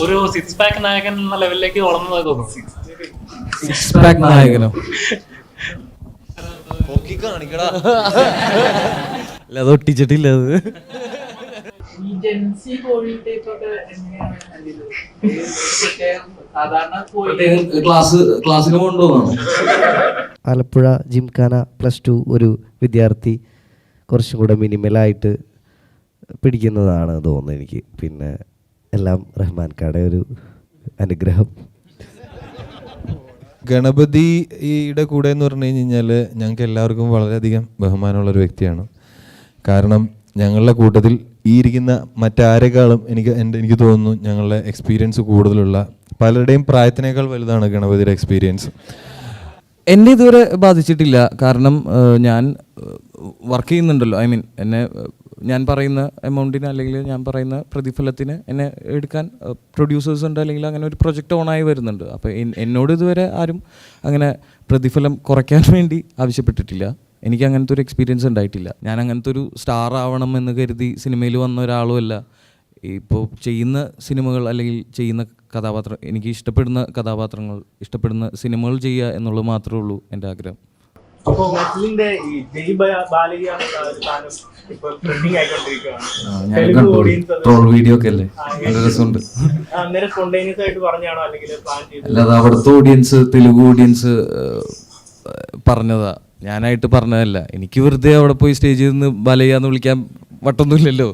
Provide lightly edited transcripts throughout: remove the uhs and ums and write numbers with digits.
ഒരു six pack നായകൻ എന്ന ലെവലിലേക്ക് വളർന്നതായി തോന്നുന്നു. സിക്സ് പാക്ക് നായകനോ? അല്ല, അത് ഒട്ടിച്ചിട്ടില്ല. അത് ക്ലാസ്സിന് കൊണ്ടുപോകണം. ആലപ്പുഴ ജിംഖാന +2 ഒരു വിദ്യാർത്ഥി കുറച്ചും കൂടെ മിനിമലായിട്ട് പിടിക്കുന്നതാണ് തോന്നുന്നത് എനിക്ക്. പിന്നെ എല്ലാം റഹ്മാൻ കാടെ ഒരു അനുഗ്രഹം. ഗണപതിയുടെ കൂടെ എന്ന് പറഞ്ഞു കഴിഞ്ഞാൽ ഞങ്ങൾക്ക് എല്ലാവർക്കും വളരെയധികം ബഹുമാനമുള്ളൊരു വ്യക്തിയാണ്. കാരണം ഞങ്ങളുടെ കൂട്ടത്തിൽ ഈ ഇരിക്കുന്ന മറ്റാരെക്കാളും എനിക്ക് തോന്നുന്നു ഞങ്ങളുടെ എക്സ്പീരിയൻസ് കൂടുതലുള്ള പലരുടെയും പ്രായത്തിനേക്കാൾ വലുതാണ് ഗണപതിയുടെ എക്സ്പീരിയൻസ്. എന്നെ ഇതുവരെ ബാധിച്ചിട്ടില്ല. കാരണം ഞാൻ വർക്ക് ചെയ്യുന്നുണ്ടല്ലോ. ഞാൻ പറയുന്ന എമൗണ്ടിന് അല്ലെങ്കിൽ ഞാൻ പറയുന്ന പ്രതിഫലത്തിന് എന്നെ എടുക്കാൻ പ്രൊഡ്യൂസേഴ്സ് ഉണ്ട്, അല്ലെങ്കിൽ അങ്ങനെ ഒരു പ്രൊജക്റ്റ് ഓണായി വരുന്നുണ്ട്. അപ്പോൾ എന്നോട് ഇതുവരെ ആരും അങ്ങനെ പ്രതിഫലം കുറയ്ക്കാൻ വേണ്ടി ആവശ്യപ്പെട്ടിട്ടില്ല. എനിക്ക് അങ്ങനത്തെ ഒരു എക്സ്പീരിയൻസ് ഉണ്ടായിട്ടില്ല. ഞാൻ അങ്ങനത്തെ ഒരു സ്റ്റാർ ആവണം എന്ന് കരുതി സിനിമയിൽ വന്ന ഒരാളുമല്ല. ഇപ്പോൾ ചെയ്യുന്ന സിനിമകൾ അല്ലെങ്കിൽ ചെയ്യുന്ന കഥാപാത്രം, എനിക്ക് ഇഷ്ടപ്പെടുന്ന കഥാപാത്രങ്ങൾ, ഇഷ്ടപ്പെടുന്ന സിനിമകൾ ചെയ്യുക എന്നുള്ളത് മാത്രമേ ഉള്ളൂ എൻ്റെ ആഗ്രഹം. ട്രോൾ വീഡിയോ ഒക്കെ അല്ലേ, നല്ല രസമുണ്ട്. അല്ലാതെ അവിടുത്തെ ഓഡിയൻസ്, തെലുഗു ഓഡിയൻസ് പറഞ്ഞതാ, ഞാനായിട്ട് പറഞ്ഞതല്ല. എനിക്ക് വെറുതെ അവിടെ പോയി സ്റ്റേജിൽ നിന്ന് ബാലയ്യാന്ന് വിളിക്കാൻ വട്ടൊന്നുമില്ലല്ലോ.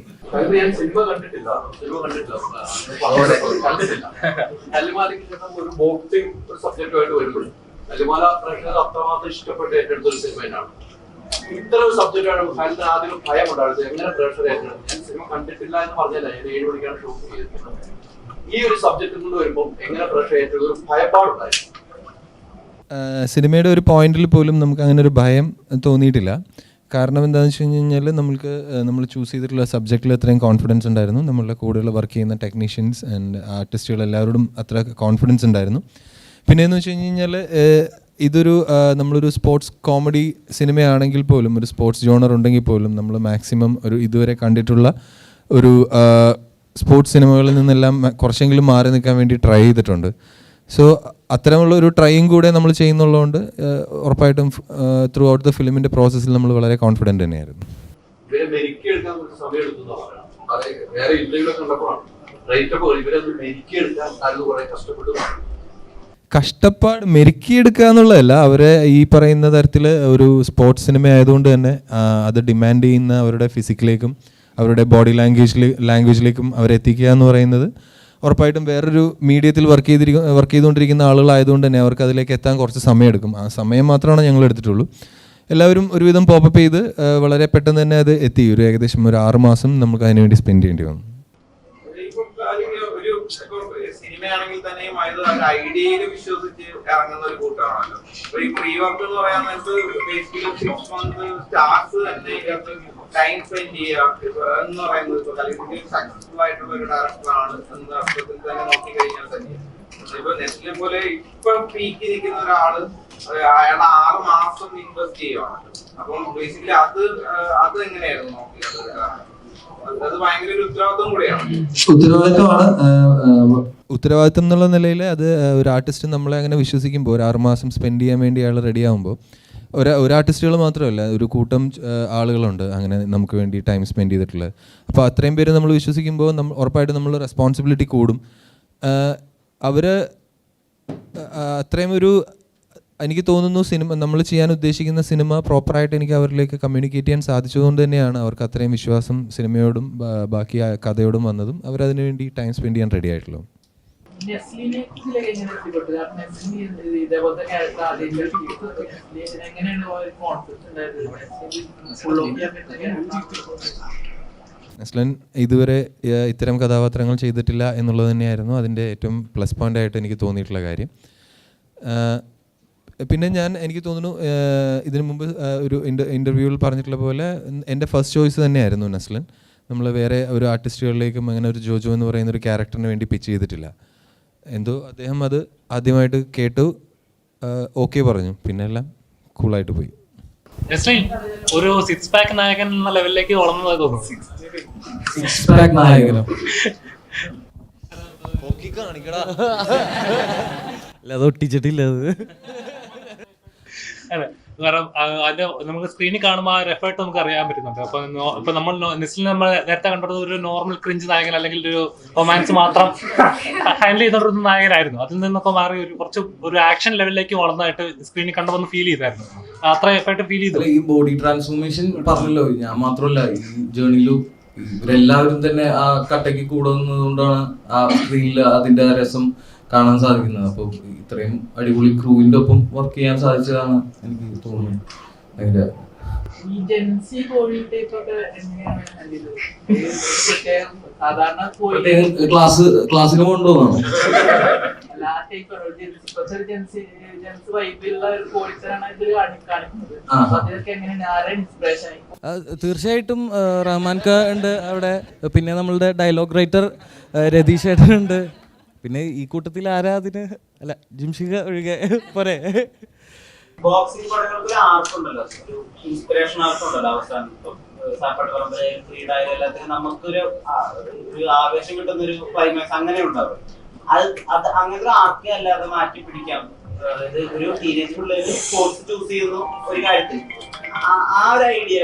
ഇത്തരം സബ്ജക്റ്റാണ് ഫാൻസിന് ആദ്യം ഭയം ഉണ്ടായിരുന്നത്. എങ്ങനെ പ്രേക്ഷകരെ ഞാൻ സിനിമ കണ്ടിട്ടില്ല എന്ന് പറഞ്ഞല്ല, ഞാൻ 7 മണിക്കാണ് ഷോ ചെയ്തിരിക്കുന്നത്. ഈ ഒരു സബ്ജക്റ്റ് കൊണ്ട് വരുമ്പോൾ എങ്ങനെ പ്രേക്ഷകർ ഒരു ഭയപ്പാടുണ്ടായിരുന്നു? സിനിമയുടെ ഒരു പോയിന്റിൽ പോലും നമുക്ക് അങ്ങനെ ഒരു ഭയം തോന്നിയിട്ടില്ല. കാരണം എന്താണെന്ന് വെച്ച് കഴിഞ്ഞാൽ നമ്മൾ ചൂസ് ചെയ്തിട്ടുള്ള സബ്ജക്റ്റിൽ അത്രയും കോൺഫിഡൻസ് ഉണ്ടായിരുന്നു. നമ്മളുടെ കൂടെയുള്ള വർക്ക് ചെയ്യുന്ന ടെക്നീഷ്യൻസ് ആൻഡ് ആർട്ടിസ്റ്റുകൾ എല്ലാവരോടും അത്ര കോൺഫിഡൻസ് ഉണ്ടായിരുന്നു. പിന്നെയെന്ന് വെച്ച് കഴിഞ്ഞാൽ ഇതൊരു നമ്മളൊരു സ്പോർട്സ് കോമഡി സിനിമയാണെങ്കിൽ പോലും, ഒരു സ്പോർട്സ് ജോണർ ഉണ്ടെങ്കിൽ പോലും നമ്മൾ മാക്സിമം ഒരു ഇതുവരെ കണ്ടിട്ടുള്ള ഒരു സ്പോർട്സ് സിനിമകളിൽ നിന്നെല്ലാം കുറച്ചെങ്കിലും മാറി നിൽക്കാൻ വേണ്ടി ട്രൈ ചെയ്തിട്ടുണ്ട്. സോ അത്തരമുള്ള ഒരു ട്രൈയും കൂടെ നമ്മൾ ചെയ്യുന്നുള്ളതുകൊണ്ട് ഉറപ്പായിട്ടും ത്രൂ ഔട്ട് ദ ഫിലിമിൻ്റെ പ്രോസസ്സിൽ നമ്മൾ വളരെ കോൺഫിഡൻറ്റ് തന്നെയായിരുന്നു. കഷ്ടപ്പാട് മെരുക്കിയെടുക്കുക എന്നുള്ളതല്ല, അവരെ ഈ പറയുന്ന തരത്തിൽ ഒരു സ്പോർട്സ് സിനിമ ആയതുകൊണ്ട് തന്നെ അത് ഡിമാൻഡ് ചെയ്യുന്ന അവരുടെ ഫിസിക്കിലേക്കും അവരുടെ ബോഡി ലാംഗ്വേജിലേക്കും അവരെത്തിക്കുക എന്ന് പറയുന്നത് ഉറപ്പായിട്ടും വേറൊരു മീഡിയത്തിൽ വർക്ക് ചെയ്തുകൊണ്ടിരിക്കുന്ന ആളുകളായതുകൊണ്ട് തന്നെ അവർക്ക് അതിലേക്ക് എത്താൻ കുറച്ച് സമയമെടുക്കും. ആ സമയം മാത്രമാണ് ഞങ്ങൾ എടുത്തിട്ടുള്ളൂ. എല്ലാവരും ഒരുവിധം പോപ്പപ്പ് ചെയ്ത് വളരെ പെട്ടെന്ന് തന്നെ അത് എത്തി. ഏകദേശം ഒരു 6 മാസം നമുക്ക് അതിന് വേണ്ടി സ്പെൻഡ് ചെയ്യേണ്ടി വന്നു. സിനിമയാണെങ്കിൽ തന്നെയും ഐഡിയയിൽ വിശ്വസിച്ച് ഇറങ്ങുന്ന ഒരു കൂട്ടമാണല്ലോ. ഈ പ്രീ വർക്ക് എന്ന് പറയാൻ നേരത്ത് ബേസിക്കലി 6 മന്ത് സ്റ്റാർസ് തന്നെ ടൈം സ്പെൻഡ് ചെയ്യുക എന്ന് പറയുന്നത് അല്ലെങ്കിൽ സക്സസ്ഫുൾ ആയിട്ടുള്ള ഒരു ഡയറക്ടറാണ് എന്ന അർത്ഥത്തിൽ തന്നെ നോക്കിക്കഴിഞ്ഞാൽ തന്നെ ഇപ്പൊ നെസ്ലിനെ പോലെ ഇപ്പൊ പീക്ക് നിൽക്കുന്ന ഒരാള് അയാൾ 6 മാസം ഇൻവെസ്റ്റ് ചെയ്യുവാണ്. അപ്പം ബേസിക്കലി അത് എങ്ങനെയായിരുന്നു നോക്കിയത്? അത് ഭയങ്കര ഒരു ഉത്തരവാദിത്വം കൂടിയാണ്. ഉത്തരവാദിത്വം എന്നുള്ള നിലയിൽ അത് ഒരു ആർട്ടിസ്റ്റ് നമ്മളെ അങ്ങനെ വിശ്വസിക്കുമ്പോൾ, ഒരു 6 മാസം സ്പെൻഡ് ചെയ്യാൻ വേണ്ടി അയാൾ റെഡി ആകുമ്പോൾ, ഒരു ആർട്ടിസ്റ്റുകൾ മാത്രമല്ല, ഒരു കൂട്ടം ആളുകളുണ്ട് അങ്ങനെ നമുക്ക് വേണ്ടി ടൈം സ്പെൻഡ് ചെയ്തിട്ടുള്ളത്. അപ്പോൾ അത്രയും പേര് നമ്മൾ വിശ്വസിക്കുമ്പോൾ ഉറപ്പായിട്ടും നമ്മൾ റെസ്പോൺസിബിലിറ്റി കൂടും. അവർ അത്രയും എനിക്ക് തോന്നുന്നു സിനിമ നമ്മൾ ചെയ്യാൻ ഉദ്ദേശിക്കുന്ന സിനിമ പ്രോപ്പറായിട്ട് എനിക്ക് അവരിലേക്ക് കമ്മ്യൂണിക്കേറ്റ് ചെയ്യാൻ സാധിച്ചതുകൊണ്ട് തന്നെയാണ് അവർക്ക് അത്രയും വിശ്വാസം സിനിമയോടും ബാക്കി കഥയോടും വന്നതും അവരതിനു വേണ്ടി ടൈം സ്പെൻഡ് ചെയ്യാൻ റെഡി ആയിട്ടുള്ളൂ. നെസ്ലിൻ ഇതുവരെ ഇത്തരം കഥാപാത്രങ്ങൾ ചെയ്തിട്ടില്ല എന്നുള്ളത് തന്നെയായിരുന്നു അതിൻ്റെ ഏറ്റവും പ്ലസ് പോയിൻ്റ് ആയിട്ട് എനിക്ക് തോന്നിയിട്ടുള്ള കാര്യം. പിന്നെ എനിക്ക് തോന്നുന്നു ഇതിനു മുമ്പ് ഒരു ഇൻ്റർവ്യൂവിൽ പറഞ്ഞിട്ടുള്ള പോലെ എൻ്റെ ഫസ്റ്റ് ചോയ്സ് തന്നെയായിരുന്നു നെസ്ലിൻ. നമ്മൾ വേറെ ഒരു ആർട്ടിസ്റ്റുകളിലേക്കും അങ്ങനെ ഒരു ജോജോ എന്ന് പറയുന്ന ഒരു ക്യാരക്ടറിന് വേണ്ടി പിച്ച് ചെയ്തിട്ടില്ല. എന്തോ അദ്ദേഹം അത് ആദ്യമായിട്ട് കേട്ടു, ഓക്കെ പറഞ്ഞു, പിന്നെ എല്ലാം കൂളായിട്ട് പോയി. ഒരു സിക്സ് പാക്ക് നായകൻ എന്ന ലെവലിലേക്ക് വളർന്നതായി തോന്നുന്നു. സിക്സ് പാക്ക് നായകനോ? അല്ല അത് ഒട്ടിച്ചിട്ടില്ല അത്. അതെ, കാരണം അതിന്റെ നമുക്ക് സ്ക്രീനിൽ കാണുമ്പോൾ ആ ഒരു എഫേർട്ട് നമുക്ക് അറിയാൻ പറ്റുന്നുണ്ട്. അപ്പൊ നമ്മൾ നെസ്ലിൽ നമ്മൾ നേരത്തെ കണ്ടത് ഒരു നോർമൽ ക്രിഞ്ച് നായകൻ അല്ലെങ്കിൽ ഒരു റൊമാൻസ് മാത്രം ഹാൻഡിൽ ചെയ്തോണ്ടിരുന്ന നായകനായിരുന്നു. അതിൽ നിന്നൊക്കെ മാറി ഒരു ആക്ഷൻ ലെവലിലേക്ക് വളർന്നതായിട്ട് സ്ക്രീനിൽ കണ്ടപ്പോൾ ഫീൽ ചെയ്തായിരുന്നു. അത്ര എഫേർട്ട് ഫീൽ ചെയ്തു. ഈ ബോഡി ട്രാൻസ്ഫോർമേഷൻ പറഞ്ഞല്ലോ, ഞാൻ മാത്രമല്ല ഈ ജേർണിയിലും ഇവരെല്ലാവരും തന്നെ ആ കട്ടയ്ക്ക് കൂടെ നിന്നതുകൊണ്ടാണ് ആ സ്ക്രീനിൽ അതിന്റെ രസം കാണാൻ സാധിക്കുന്നത്. അപ്പോൾ ഇത്രയും അടിപൊളി ക്രൂവിന്റെ ഒപ്പം വർക്ക് ചെയ്യാൻ സാധിച്ചതാണ് എനിക്ക് തോന്നുന്നത്. അതിന്റെ ക്ലാസ്സിന് കൊണ്ടുപോകണം. തീർച്ചയായിട്ടും റഹ്മാൻ ഖാ ഉണ്ട് അവിടെ, പിന്നെ നമ്മളുടെ ഡയലോഗ് റൈറ്റർ രതീഷ് ഏട്ടനുണ്ട്, പിന്നെ ഈ കൂട്ടത്തിൽ ആരാ അതിന് അല്ല ജിംഷിക ഒഴികെ പോരെ. ബോക്സിംഗ് പടങ്ങൾക്ക് ആർക്കുണ്ടല്ലോ, ഒരു ഇൻസ്പിറേഷൻ ആർക്കുണ്ടല്ലോ. അവസാനം എല്ലാത്തിനും നമുക്കൊരു ആവേശം കിട്ടുന്ന ഒരു ക്ലൈമാക്സ് അങ്ങനെ ഉണ്ടാവും. അത് അങ്ങനത്തെ ആർക്കെ അല്ലാതെ മാറ്റി പിടിക്കാം. അതായത് ഒരു ടീനേജ് പിള്ളേര് സ്പോർട്സ് ചൂസ് ചെയ്യുന്നു ഒരു കാര്യത്തിൽ, ആ ഒരു ഐഡിയ.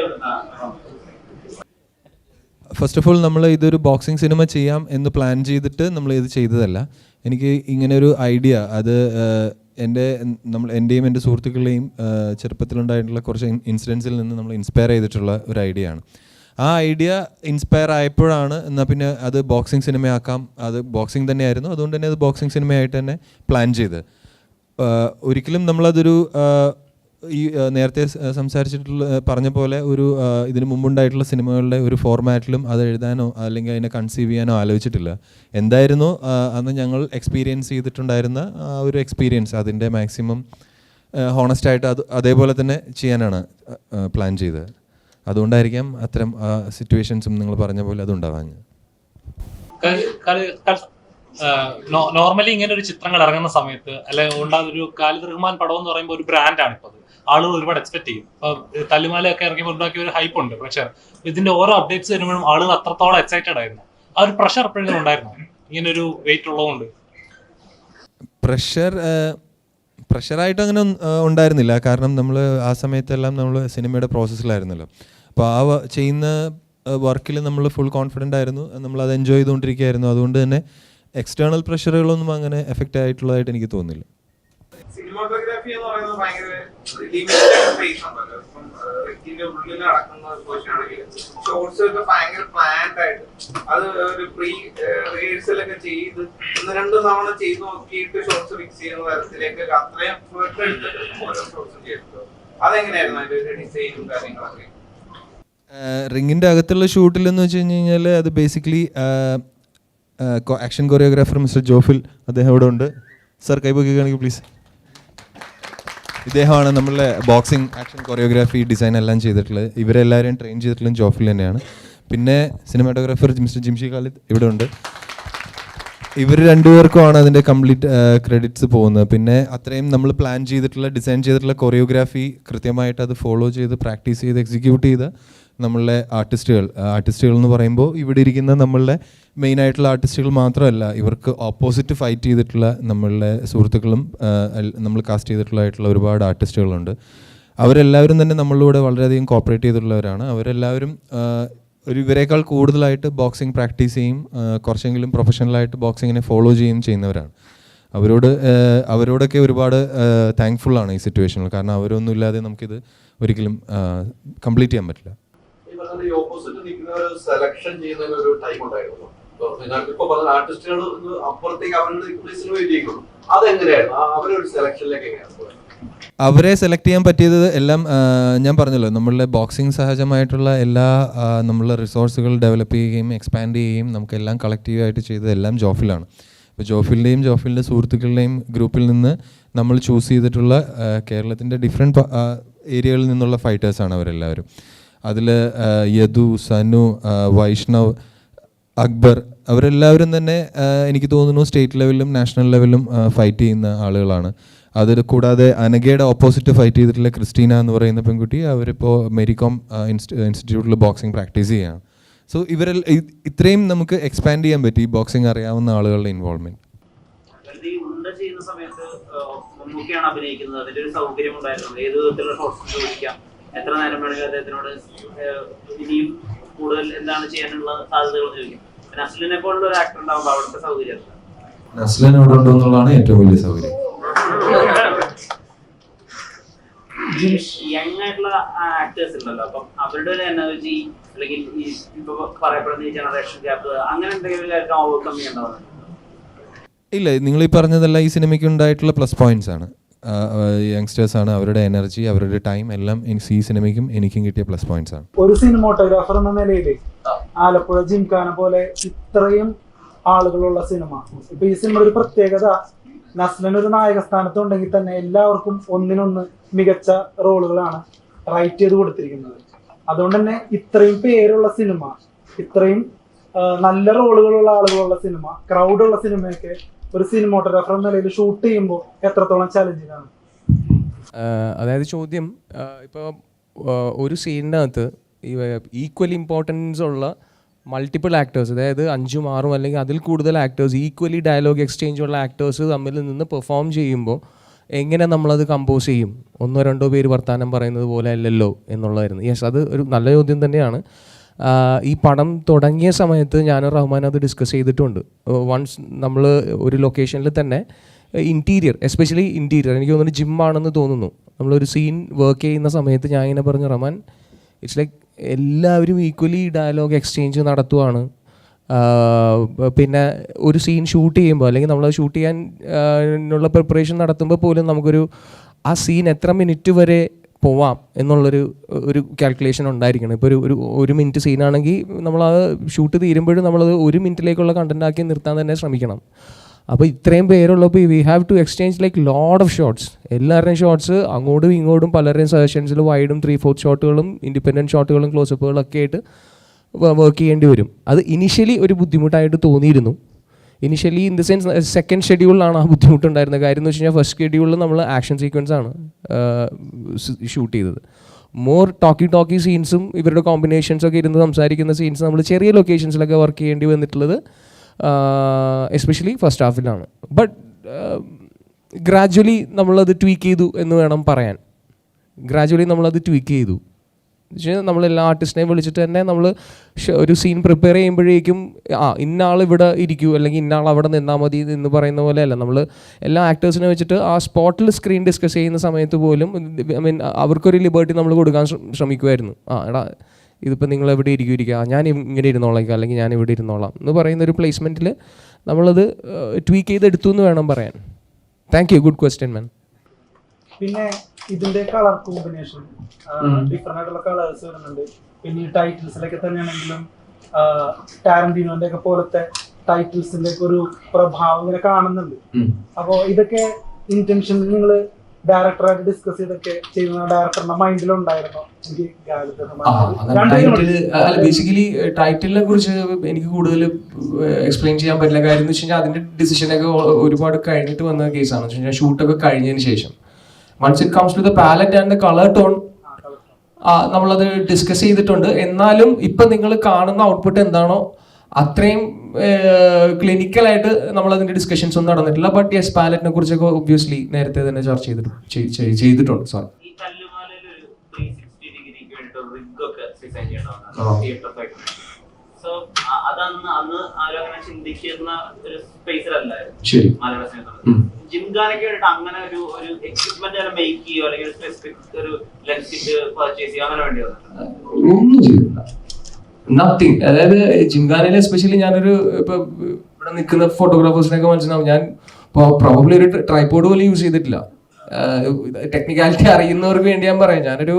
ഫസ്റ്റ് ഓഫ് ഓൾ നമ്മൾ ഇതൊരു ബോക്സിംഗ് സിനിമ ചെയ്യാം എന്ന് പ്ലാൻ ചെയ്തിട്ട് നമ്മൾ ഇത് ചെയ്തതല്ല. എനിക്ക് ഇങ്ങനെ ഒരു ഐഡിയ അത് എൻ്റെയും എൻ്റെ സുഹൃത്തുക്കളുടെയും ചെറുപ്പത്തിലുണ്ടായിട്ടുള്ള കുറച്ച് ഇൻസിഡൻസിൽ നിന്ന് നമ്മൾ ഇൻസ്പയർ ചെയ്തിട്ടുള്ള ഒരു ഐഡിയ ആണ്. ആ ഐഡിയ ഇൻസ്പയർ ആയപ്പോഴാണ് എന്നാൽ പിന്നെ അത് ബോക്സിംഗ് സിനിമയാക്കാം, അത് ബോക്സിംഗ് തന്നെയായിരുന്നു, അതുകൊണ്ട് തന്നെ അത് ബോക്സിംഗ് സിനിമയായിട്ട് തന്നെ പ്ലാൻ ചെയ്ത്. ഒരിക്കലും നമ്മളതൊരു ഈ നേരത്തെ പറഞ്ഞ പോലെ ഒരു ഇതിന് മുമ്പുണ്ടായിട്ടുള്ള സിനിമകളുടെ ഒരു ഫോർമാറ്റിലും അത് എഴുതാനോ അല്ലെങ്കിൽ അതിനെ കൺസീവ് ചെയ്യാനോ ആലോചിച്ചിട്ടില്ല. എന്തായിരുന്നു അന്ന് ഞങ്ങൾ എക്സ്പീരിയൻസ് ചെയ്തിട്ടുണ്ടായിരുന്ന ആ ഒരു എക്സ്പീരിയൻസ് അതിൻ്റെ മാക്സിമം ഹോണസ്റ്റായിട്ട് അതേപോലെ തന്നെ ചെയ്യാനാണ് പ്ലാൻ ചെയ്തത്. അതുകൊണ്ടായിരിക്കാം അത്തരം സിറ്റുവേഷൻസും നിങ്ങൾ പറഞ്ഞ പോലെ അതുണ്ടാവാൻ. നോർമലി ഇങ്ങനെ ഒരു ചിത്രങ്ങൾ ഇറങ്ങുന്ന സമയത്ത് അല്ലെങ്കിൽ ഉണ്ടാകുന്ന ഖാലിദ് റഹ്മാൻ പടം എന്ന് പറയുമ്പോൾ ഒരു ബ്രാൻഡാണ്. ഇപ്പൊ ആളുകൾ ഒരുപാട് എക്സ്പെക്ട് ചെയ്യും. ഇപ്പൊ തല്ലുമാലയൊക്കെ ഇറങ്ങിയപ്പോൾ ഉണ്ടാക്കിയ ഒരു ഹൈപ്പ് ഉണ്ട്. പക്ഷേ ഇതിന്റെ ഓരോ അപ്ഡേറ്റ്സ് വരുമ്പോഴും ആളുകൾ അത്രത്തോളം എക്സൈറ്റഡ് ആയിരുന്നു. ആ ഒരു പ്രഷർ എപ്പോഴെങ്കിലും ഉണ്ടായിരുന്നു ഇങ്ങനെ ഒരു വെയിറ്റ് ഉള്ളതുകൊണ്ട്? പ്രഷറായിട്ട് അങ്ങനെ ഉണ്ടായിരുന്നില്ല. കാരണം നമ്മൾ ആ സമയത്തെല്ലാം നമ്മൾ സിനിമയുടെ പ്രോസസ്സിലായിരുന്നല്ലോ. അപ്പോൾ ആ ചെയ്യുന്ന വർക്കിൽ നമ്മൾ ഫുൾ കോൺഫിഡൻ്റ് ആയിരുന്നു, നമ്മൾ അത് എൻജോയ് ചെയ്തുകൊണ്ടിരിക്കുകയായിരുന്നു. അതുകൊണ്ട് തന്നെ എക്സ്റ്റേണൽ പ്രഷറുകളൊന്നും അങ്ങനെ എഫക്റ്റ് ആയിട്ടുള്ളതായിട്ട് എനിക്ക് തോന്നുന്നില്ല. സിനിമാറ്റോഗ്രാഫി എന്ന് പറയുന്നത് ഭയങ്കര ലിമിറ്റഡ് സ്പേസ് ഉണ്ടല്ലോ. ഇപ്പം റിക്കിന്റെ ഉള്ളിൽ നടക്കുന്ന പൊസിഷൻ ആണെങ്കിൽ ഷോർട്സ് ഒക്കെ ഭയങ്കര പ്ലാൻഡ് ആയിട്ട് അത് ഒരു പ്രീ റിഹേഴ്സലൊക്കെ ചെയ്ത് 1-2 തവണ ചെയ്ത് നോക്കിയിട്ട് ഷോർട്സ് ഫിക്സ് ചെയ്യുന്ന തരത്തിലേക്ക് അത്രയും എഫേർട്ട് എടുത്തിട്ട് ഓരോ ഷോർട്സും ചെയ്തിട്ടുണ്ടോ? അതെങ്ങനെയായിരുന്നു അതിന്റെ ഡിസൈനും കാര്യങ്ങളൊക്കെ? റിങ്ങിൻ്റെ അകത്തുള്ള ഷൂട്ടിൽ എന്ന് വെച്ച് കഴിഞ്ഞാൽ അത് basically action choreographer mister Jophil, അദ്ദേഹം ഇവിടെ ഉണ്ട്. സർ കൈപൊക്കുകയാണെങ്കിൽ പ്ലീസ്. ഇദ്ദേഹമാണ് നമ്മളുടെ ബോക്സിംഗ് ആക്ഷൻ കൊറിയോഗ്രാഫി ഡിസൈൻ എല്ലാം ചെയ്തിട്ടുള്ളത്. ഇവരെല്ലാവരെയും ട്രെയിൻ ചെയ്തിട്ടുള്ളത് ജോഫിൽ തന്നെയാണ്. പിന്നെ സിനിമാറ്റോഗ്രാഫർ മിസ്റ്റർ ജിംഷി ഖാലിദ് ഇവിടെ ഉണ്ട്. ഇവർ രണ്ടുപേർക്കുമാണ് അതിൻ്റെ കംപ്ലീറ്റ് ക്രെഡിറ്റ്സ് പോകുന്നത്. പിന്നെ അത്രയും നമ്മൾ പ്ലാൻ ചെയ്തിട്ടുള്ള ഡിസൈൻ ചെയ്തിട്ടുള്ള കൊറിയോഗ്രാഫി കൃത്യമായിട്ട് അത് ഫോളോ ചെയ്ത് പ്രാക്ടീസ് ചെയ്ത് എക്സിക്യൂട്ട് ചെയ്ത് നമ്മളുടെ ആർട്ടിസ്റ്റുകൾ എന്ന് പറയുമ്പോൾ ഇവിടെ ഇരിക്കുന്ന നമ്മളുടെ മെയിനായിട്ടുള്ള ആർട്ടിസ്റ്റുകൾ മാത്രമല്ല, ഇവർക്ക് ഓപ്പോസിറ്റ് ഫൈറ്റ് ചെയ്തിട്ടുള്ള നമ്മളുടെ സുഹൃത്തുക്കളും നമ്മൾ കാസ്റ്റ് ചെയ്തിട്ടുള്ളതായിട്ടുള്ള ഒരുപാട് ആർട്ടിസ്റ്റുകളുണ്ട്. അവരെല്ലാവരും തന്നെ നമ്മളിലൂടെ വളരെയധികം കോപ്പറേറ്റ് ചെയ്തിട്ടുള്ളവരാണ്. അവരെല്ലാവരും ഇവരെക്കാൾ കൂടുതലായിട്ട് ബോക്സിംഗ് പ്രാക്ടീസ് ചെയ്യും, കുറച്ചെങ്കിലും പ്രൊഫഷണലായിട്ട് ബോക്സിങ്ങിനെ ഫോളോ ചെയ്യുന്നവരാണ്. അവരോടൊക്കെ ഒരുപാട് താങ്ക്ഫുള്ളാണ് ഈ സിറ്റുവേഷനിൽ. കാരണം അവരൊന്നും ഇല്ലാതെ നമുക്കിത് ഒരിക്കലും കംപ്ലീറ്റ് ചെയ്യാൻ പറ്റില്ല. ഓപ്പോസിറ്റ് നിൽക്കുന്നവർ സെലക്ഷൻ ചെയ്യുന്ന ഒരു ടൈം ഉണ്ടായിരുന്നു. ഇപ്പൊ പറഞ്ഞ ആർട്ടിസ്റ്റുകൾ അപ്പുറത്തേക്ക് അവരുടെ റിപ്ലേസിന് വേണ്ടിയിരിക്കുന്നു. അതെങ്ങനെയായിരുന്നു അവരൊരു സെലക്ഷനിലേക്ക് എങ്ങനെയാണ് പോയത്? അവരെ സെലക്ട് ചെയ്യാൻ പറ്റിയത് എല്ലാം ഞാൻ പറഞ്ഞല്ലോ, നമ്മളുടെ ബോക്സിംഗ് സഹജമായിട്ടുള്ള എല്ലാ നമ്മളുടെ റിസോഴ്സുകൾ ഡെവലപ്പ് ചെയ്യുകയും എക്സ്പാൻഡ് ചെയ്യുകയും നമുക്കെല്ലാം കളക്റ്റീവായിട്ട് ചെയ്തത് എല്ലാം ജോഫിലാണ്. ഇപ്പോൾ ജോഫിലിൻ്റെ സുഹൃത്തുക്കളുടെയും ഗ്രൂപ്പിൽ നിന്ന് നമ്മൾ ചൂസ് ചെയ്തിട്ടുള്ള കേരളത്തിൻ്റെ ഡിഫറെൻറ്റ് ഏരിയകളിൽ നിന്നുള്ള ഫൈറ്റേഴ്സാണ് അവരെല്ലാവരും. അതിൽ യദു, സനു, വൈഷ്ണവ്, അക്ബർ അവരെല്ലാവരും തന്നെ എനിക്ക് തോന്നുന്നു സ്റ്റേറ്റ് ലെവലിലും നാഷണൽ ലെവലിലും ഫൈറ്റ് ചെയ്യുന്ന ആളുകളാണ്. അതിൽ കൂടാതെ അനഘയുടെ ഓപ്പോസിറ്റ് ഫൈറ്റ് ചെയ്തിട്ടുള്ള ക്രിസ്റ്റീന എന്ന് പറയുന്ന പെൺകുട്ടി, അവരിപ്പോൾ മെരികോം ഇൻസ്റ്റിറ്റ്യൂട്ടിൽ ബോക്സിംഗ് പ്രാക്ടീസ് ചെയ്യുകയാണ്. സോ ഇത്രയും നമുക്ക് എക്സ്പാൻഡ് ചെയ്യാൻ പറ്റി ബോക്സിംഗ് അറിയാവുന്ന ആളുകളുടെ ഇൻവോൾവ്മെന്റ്. ചെയ്യുന്ന സമയത്ത് മമ്മൂക്കയാണ് അഭിനയിക്കുന്നത്, അതിന്റെ ഒരു സൗകര്യം ഉണ്ടായിരുന്നു. ഏത് വിധത്തിലുള്ള ഷോട്ട്സ് ചോദിക്കാം, എത്ര നേരം വേണമെങ്കിൽ അദ്ദേഹത്തിനോട് ഇനിയും കൂടുതൽ എന്താണ് ചെയ്യാനുള്ള സാധ്യതകൾ ചോദിക്കാം. നസ്ലിനെ പോലുള്ള ഒരു ആക്ടർ ഉണ്ടാവുമ്പോൾ അവിടുത്തെ സൗകര്യം നസ്ലിൻ അവിടെ ഉണ്ടോ എന്നുള്ളതാണ് ഏറ്റവും വലിയ സൗകര്യം. യങ് ആയിട്ടുള്ള ആക്ടേഴ്സ് ഉണ്ടല്ലോ, അപ്പം അവരുടെ ഒരു എനർജി അല്ലെങ്കിൽ ഈ ഇപ്പൊ പറയപ്പെടുന്ന ഈ ജനറേഷൻ ഗ്യാപ്പ് അങ്ങനെ എന്തെങ്കിലും കാര്യത്തിൽ ഓവർകം ചെയ്യേണ്ടതാണ്? ഇല്ല, നിങ്ങൾ ഈ പറഞ്ഞതെല്ലാം ഈ സിനിമയ്ക്ക് ഉണ്ടായിട്ടുള്ള പ്ലസ് പോയിന്റ്സ് ആണ്. യങ്സ്റ്റേഴ്സ് ആണ്, അവരുടെ എനർജി, അവരുടെ ടൈം എല്ലാം ഈ സിനിമയ്ക്കും എനിക്കും കിട്ടിയ പ്ലസ് പോയിന്റ്സ് ആണ്. ഒരു സിനിമോട്ടോഗ്രാഫർ എന്ന നിലയിൽ ആലപ്പുഴ ജിംഖാന പോലെ ഇത്രയും ആളുകളുള്ള സിനിമ, ഇപ്പൊ ഈ സിനിമയുടെ ഒരു പ്രത്യേകത നസ്ലിൻ ഒരു നായക സ്ഥാനത്തുണ്ടെങ്കിൽ തന്നെ എല്ലാവർക്കും ഒന്നിനൊന്ന് മികച്ച റോളുകളാണ് റൈറ്റ് ചെയ്ത് കൊടുത്തിരിക്കുന്നത്. അതുകൊണ്ട് തന്നെ ഇത്രയും പേരുള്ള സിനിമ, ഇത്രയും നല്ല റോളുകളുള്ള ആളുകളുള്ള സിനിമ, ക്രൗഡുള്ള സിനിമയൊക്കെ ഒരു സിനിമോട്ടോഗ്രാഫർ എന്ന നിലയിൽ ഷൂട്ട് ചെയ്യുമ്പോൾ എത്രത്തോളം ചലഞ്ചിങ് ആണ്? അതായത് ചോദ്യം, ഇപ്പോൾ ഒരു സീനിനകത്ത് ഈക്വലി ഇമ്പോർട്ടൻസ് ഉള്ള മൾട്ടിപ്പിൾ ആക്ടേഴ്സ്, അതായത് 5ഉം 6ഉം അല്ലെങ്കിൽ അതിൽ കൂടുതൽ ആക്ടേഴ്സ്, ഈക്വലി ഡയലോഗ് എക്സ്ചേഞ്ച് ഉള്ള ആക്ടേഴ്സ് തമ്മിൽ നിന്ന് പെർഫോം ചെയ്യുമ്പോൾ എങ്ങനെ നമ്മളത് കമ്പോസ് ചെയ്യും? 1-2 പേര് വർത്തമാനം പറയുന്നത് പോലെ അല്ലല്ലോ എന്നുള്ളതായിരുന്നു. യെസ്, അത് ഒരു നല്ല ചോദ്യം തന്നെയാണ്. ഈ പടം തുടങ്ങിയ സമയത്ത് ഞാനും റഹ്മാൻ അത് ഡിസ്കസ് ചെയ്തിട്ടുണ്ട്. വൺസ് നമ്മൾ ഒരു ലൊക്കേഷനിൽ തന്നെ ഇൻറ്റീരിയർ, എസ്പെഷ്യലി ഇൻറ്റീരിയർ, എനിക്ക് തോന്നുന്നു ജിമ്മാണെന്ന് തോന്നുന്നു, നമ്മളൊരു സീൻ വർക്ക് ചെയ്യുന്ന സമയത്ത് ഞാൻ ഇങ്ങനെ പറഞ്ഞു, റഹ്മാൻ ഇറ്റ്സ് ലൈക്ക് എല്ലാവരും ഈക്വലി ഡയലോഗ് എക്സ്ചേഞ്ച് നടത്തുവാണ്. പിന്നെ ഒരു സീൻ ഷൂട്ട് ചെയ്യുമ്പോൾ അല്ലെങ്കിൽ നമ്മൾ ഷൂട്ട് ചെയ്യാൻ ഉള്ള പ്രിപ്പറേഷൻ നടത്തുമ്പോൾ പോലും നമുക്കൊരു ആ സീൻ എത്ര മിനിറ്റ് വരെ പോവാം എന്നുള്ളൊരു കാൽക്കുലേഷൻ ഉണ്ടായിരിക്കണം. ഇപ്പോൾ ഒരു മിനിറ്റ് സീനാണെങ്കിൽ നമ്മൾ ആ ഷൂട്ട് തീരുമ്പോഴും നമ്മളത് 1 മിനിറ്റിലേക്കുള്ള കണ്ടന്റ് ആക്കി നിർത്താൻ തന്നെ ശ്രമിക്കണം. അപ്പോൾ ഇത്രയും പേരുള്ളപ്പോൾ we have to exchange like load of shots. എല്ലാവരുടെയും ഷോട്ട്സ് അങ്ങോട്ടും ഇങ്ങോട്ടും പലരുടെയും സജഷൻസിൽ വൈഡും 3/4 ഷോട്ടുകളും ഇൻഡിപെൻഡൻറ്റ് ഷോട്ടുകളും ക്ലോസപ്പുകളും ഒക്കെ ആയിട്ട് വർക്ക് ചെയ്യേണ്ടി വരും. അത് ഇനിഷ്യലി ഒരു ബുദ്ധിമുട്ടായിട്ട് തോന്നിയിരുന്നു. Initially in the sense second ഷെഡ്യൂളിലാണ് ആ ബുദ്ധിമുട്ടുണ്ടായിരുന്നത്. കാര്യം എന്ന് വെച്ച് കഴിഞ്ഞാൽ ഫസ്റ്റ് ഷെഡ്യൂളിൽ നമ്മൾ ആക്ഷൻ സീക്വൻസ് ആണ് ഷൂട്ട് ചെയ്തത്. മോർ ടോക്കി സീൻസും ഇവരുടെ കോമ്പിനേഷൻസൊക്കെ ഇരുന്ന് സംസാരിക്കുന്ന സീൻസ് നമ്മൾ ചെറിയ ലൊക്കേഷൻസിലൊക്കെ വർക്ക് ചെയ്യേണ്ടി വന്നിട്ടുള്ളത് എസ്പെഷ്യലി ഫസ്റ്റ് ഹാഫിലാണ്. ബട്ട് ഗ്രാജ്വലി നമ്മളത് ട്വീക്ക് ചെയ്തു എന്ന് വേണം പറയാൻ. ഗ്രാജ്വലി നമ്മളത് ട്വീക്ക് ചെയ്തു. നമ്മളെല്ലാ ആർട്ടിസ്റ്റിനെയും വിളിച്ചിട്ട് തന്നെ നമ്മൾ ഒരു സീൻ പ്രിപ്പയർ ചെയ്യുമ്പോഴേക്കും ഇന്ന ആൾ ഇവിടെ ഇരിക്കൂ അല്ലെങ്കിൽ ഇന്ന ആൾ അവിടെ നിന്നാൽ മതി എന്ന് പറയുന്ന പോലെയല്ല. നമ്മൾ എല്ലാ ആക്ടേഴ്സിനെ വെച്ചിട്ട് ആ സ്പോട്ടിൽ സ്ക്രീൻ ഡിസ്കസ് ചെയ്യുന്ന സമയത്ത് പോലും ഐ മീൻ അവർക്കൊരു ലിബർട്ടി നമ്മൾ കൊടുക്കാൻ ശ്രമിക്കുമായിരുന്നു. എടാ ഇതിപ്പോൾ നിങ്ങൾ എവിടെ ഇരിക്കുക, ഞാൻ ഇങ്ങനെ ഇരുന്നോളാം അല്ലെങ്കിൽ ഞാൻ ഇവിടെ ഇരുന്നോളാം എന്ന് പറയുന്ന ഒരു പ്ലേസ്മെൻറ്റിൽ നമ്മളത് ട്വീക്ക് ചെയ്തെടുത്തു എന്ന് വേണം പറയാൻ. താങ്ക് യു, ഗുഡ് ക്വസ്റ്റ്യൻ മാൻ. പിന്നെ ഇതിന്റെ കളർ കോമ്പിനേഷൻ ഡിഫറെന്റ് ആയിട്ടുള്ള കളേഴ്സ് വരുന്നുണ്ട്. പിന്നെ ഈ ടൈറ്റിൽസിലൊക്കെ തന്നെയാണെങ്കിലും ടാരന്റീനോന്റെ ഒക്കെ പോലത്തെ ടൈറ്റിൽസിന്റെ ഒക്കെ ഒരു പ്രഭാവം ഇങ്ങനെ കാണുന്നുണ്ട്. അപ്പോ ഇതൊക്കെ ഇന്റൻഷൻ നിങ്ങൾ ഡയറക്ടറായിട്ട് ഡിസ്കസ് ചെയ്തൊക്കെ ചെയ്യുന്ന ഡയറക്ടറുടെ മൈൻഡിലുണ്ടായിരുന്നോ? ബേസിക്കലി ടൈറ്റിലിനെ കുറിച്ച് എനിക്ക് കൂടുതൽ എക്സ്പ്ലെയിൻ ചെയ്യാൻ പറ്റില്ല. കാര്യം എന്ന് വെച്ച് കഴിഞ്ഞാൽ അതിന്റെ ഡിസിഷനൊക്കെ ഒരുപാട് കഴിഞ്ഞിട്ട് വന്ന കേസാണ്. വെച്ച് കഴിഞ്ഞാൽ ഷൂട്ടൊക്കെ കഴിഞ്ഞതിന് ശേഷം once it comes to the palette and the colour tone നമ്മളത് ഡിസ്കസ് ചെയ്തിട്ടുണ്ട്. എന്നാലും ഇപ്പം നിങ്ങൾ കാണുന്ന ഔട്ട്പുട്ട് എന്താണോ അത്രയും ക്ലിനിക്കലായിട്ട് നമ്മളതിൻ്റെ ഡിസ്കഷൻസ് ഒന്നും നടന്നിട്ടില്ല. ബട്ട് യെസ്, പാലറ്റിനെ കുറിച്ചൊക്കെ ഒബ്വിയസ്ലി നേരത്തെ തന്നെ ചർച്ച ചെയ്തിട്ടുണ്ട്. സോറി, സോ അതന്ന് ആരും അങ്ങനെ ചിന്തിക്കുന്ന ഒരു സ്പേസിലല്ലായിരുന്നു ശരി. മലയാള സിനിമ ജിംഖാനയ്ക്ക് വേണ്ടിട്ട് അങ്ങനെ ഒരു എക്വിപ്മെന്റ് മേക്ക് ചെയ്യോ അല്ലെങ്കിൽ ഒരു സ്പെസിഫിക് ഒരു ലെൻസ് കിറ്റ് പർച്ചേസ് ചെയ്യോ അങ്ങനെ വേണ്ടി ഒന്നും ചെയ്തില്ല, നത്തിങ്. അതായത് ജിംഖാനയിൽ എസ്പെഷ്യലി ഞാനൊരു ഇപ്പൊ ഇവിടെ നിൽക്കുന്ന ഫോട്ടോഗ്രാഫേഴ്സിനൊക്കെ മനസ്സിലാവും, ഞാൻ ഇപ്പോൾ പ്രോബബ്ലി ഒരു ട്രൈപോഡ് പോലും യൂസ് ചെയ്തിട്ടില്ല. ടെക്നിക്കാലിറ്റി അറിയുന്നവർക്ക് വേണ്ടി ഞാൻ പറയാം, ഞാനൊരു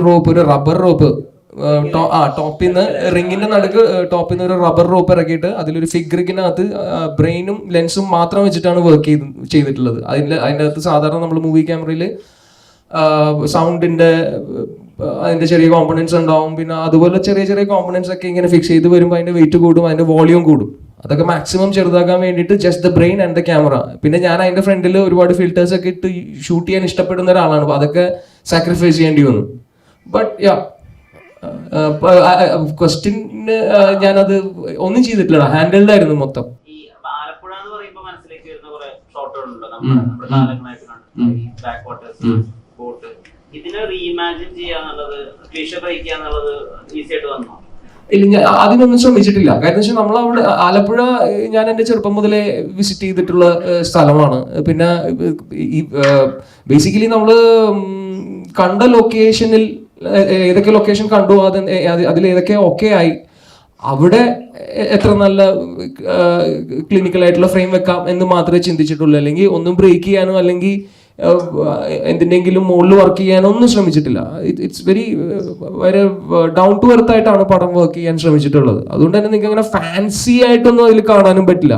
റോപ്പ്, ഒരു റബ്ബർ റോപ്പ് ടോപ്പിൽ നിന്ന് റിങ്ങിന്റെ നടുക്ക് ടോപ്പിൽ നിന്ന് ഒരു റബ്ബർ റോപ്പ് ഇറക്കിയിട്ട് അതിലൊരു ഫിഗറിനകത്ത് ബ്രെയിനും ലെൻസും മാത്രം വെച്ചിട്ടാണ് വർക്ക് ചെയ്തിട്ടുള്ളത്. അതിൻ്റെ അകത്ത് സാധാരണ നമ്മൾ മൂവി ക്യാമറയിൽ സൗണ്ടിന്റെ അതിന്റെ ചെറിയ കോമ്പണൻസ് ഉണ്ടാവും. പിന്നെ അതുപോലെ ചെറിയ ചെറിയ കോമ്പണൻസ് ഒക്കെ ഇങ്ങനെ ഫിക്സ് ചെയ്ത് വരുമ്പോൾ അതിന്റെ വെയിറ്റ് കൂടും, അതിന്റെ വോളിയം കൂടും. അതൊക്കെ മാക്സിമം ചെറുതാക്കാൻ വേണ്ടിയിട്ട് just the brain and the camera. പിന്നെ ഞാൻ അതിന്റെ ഫ്രണ്ടിൽ ഒരുപാട് ഫിൽറ്റേഴ്സ് ഒക്കെ ഇട്ട് ഷൂട്ട് ചെയ്യാൻ ഇഷ്ടപ്പെടുന്ന ഒരാളാണ്. അപ്പോൾ അതൊക്കെ സാക്രിഫൈസ് ചെയ്യേണ്ടി വന്നു. ബട്ട് യാ, ക്വസ്റ്റ്യന് ഞാനത് ഒന്നും ചെയ്തിട്ടില്ല, ഹാൻഡിൽഡ് ആയിരുന്നു മൊത്തം. ഈ ആലപ്പുഴ എന്ന് പറയുമ്പോൾ മനസ്സിലേക്ക് വരുന്ന കുറെ ഷോട്ടുകളുണ്ടല്ലോ നമ്മുടെ കാലങ്ങളായിട്ട് കണ്ടിട്ടുണ്ട്. ഈ ബാക്ക് വാട്ടേഴ്സ്, ബോട്ട്, ഇതിനെ റീഇമാജിൻ ചെയ്യാന്നുള്ളത്, ക്ലീഷേ ബ്രേക്ക് ചെയ്യാന്നുള്ളത് ഈസി ആയിട്ട് വന്നോ? ഇല്ല, ഞാൻ അതിനൊന്നും ശ്രമിച്ചിട്ടില്ല. കാരണം വെച്ചാൽ നമ്മളവിടെ ആലപ്പുഴ ഞാൻ എൻ്റെ ചെറുപ്പം മുതലേ വിസിറ്റ് ചെയ്തിട്ടുള്ള സ്ഥലമാണ്. പിന്നെ ഈ ബേസിക്കലി നമ്മൾ കണ്ട ലൊക്കേഷനിൽ ഏതൊക്കെ ലൊക്കേഷൻ കണ്ടു, അതിൽ ഏതൊക്കെ ഓക്കെ ആയി, അവിടെ എത്ര നല്ല ക്ലിനിക്കലായിട്ടുള്ള ഫ്രെയിം വെക്കാം എന്ന് മാത്രമേ ചിന്തിച്ചിട്ടുള്ളൂ. അല്ലെങ്കിൽ ഒന്നും ബ്രേക്ക് ചെയ്യാനോ അല്ലെങ്കിൽ എന്തിൻ്റെങ്കിലും മുകളിൽ വർക്ക് ചെയ്യാനോ ഒന്നും ശ്രമിച്ചിട്ടില്ല. It's very down to earth ആയിട്ടാണ് പടം വർക്ക് ചെയ്യാൻ ശ്രമിച്ചിട്ടുള്ളത്. അതുകൊണ്ട് തന്നെ നിങ്ങൾക്ക് അങ്ങനെ ഫാൻസി ആയിട്ടൊന്നും അതിൽ കാണാനും പറ്റില്ല.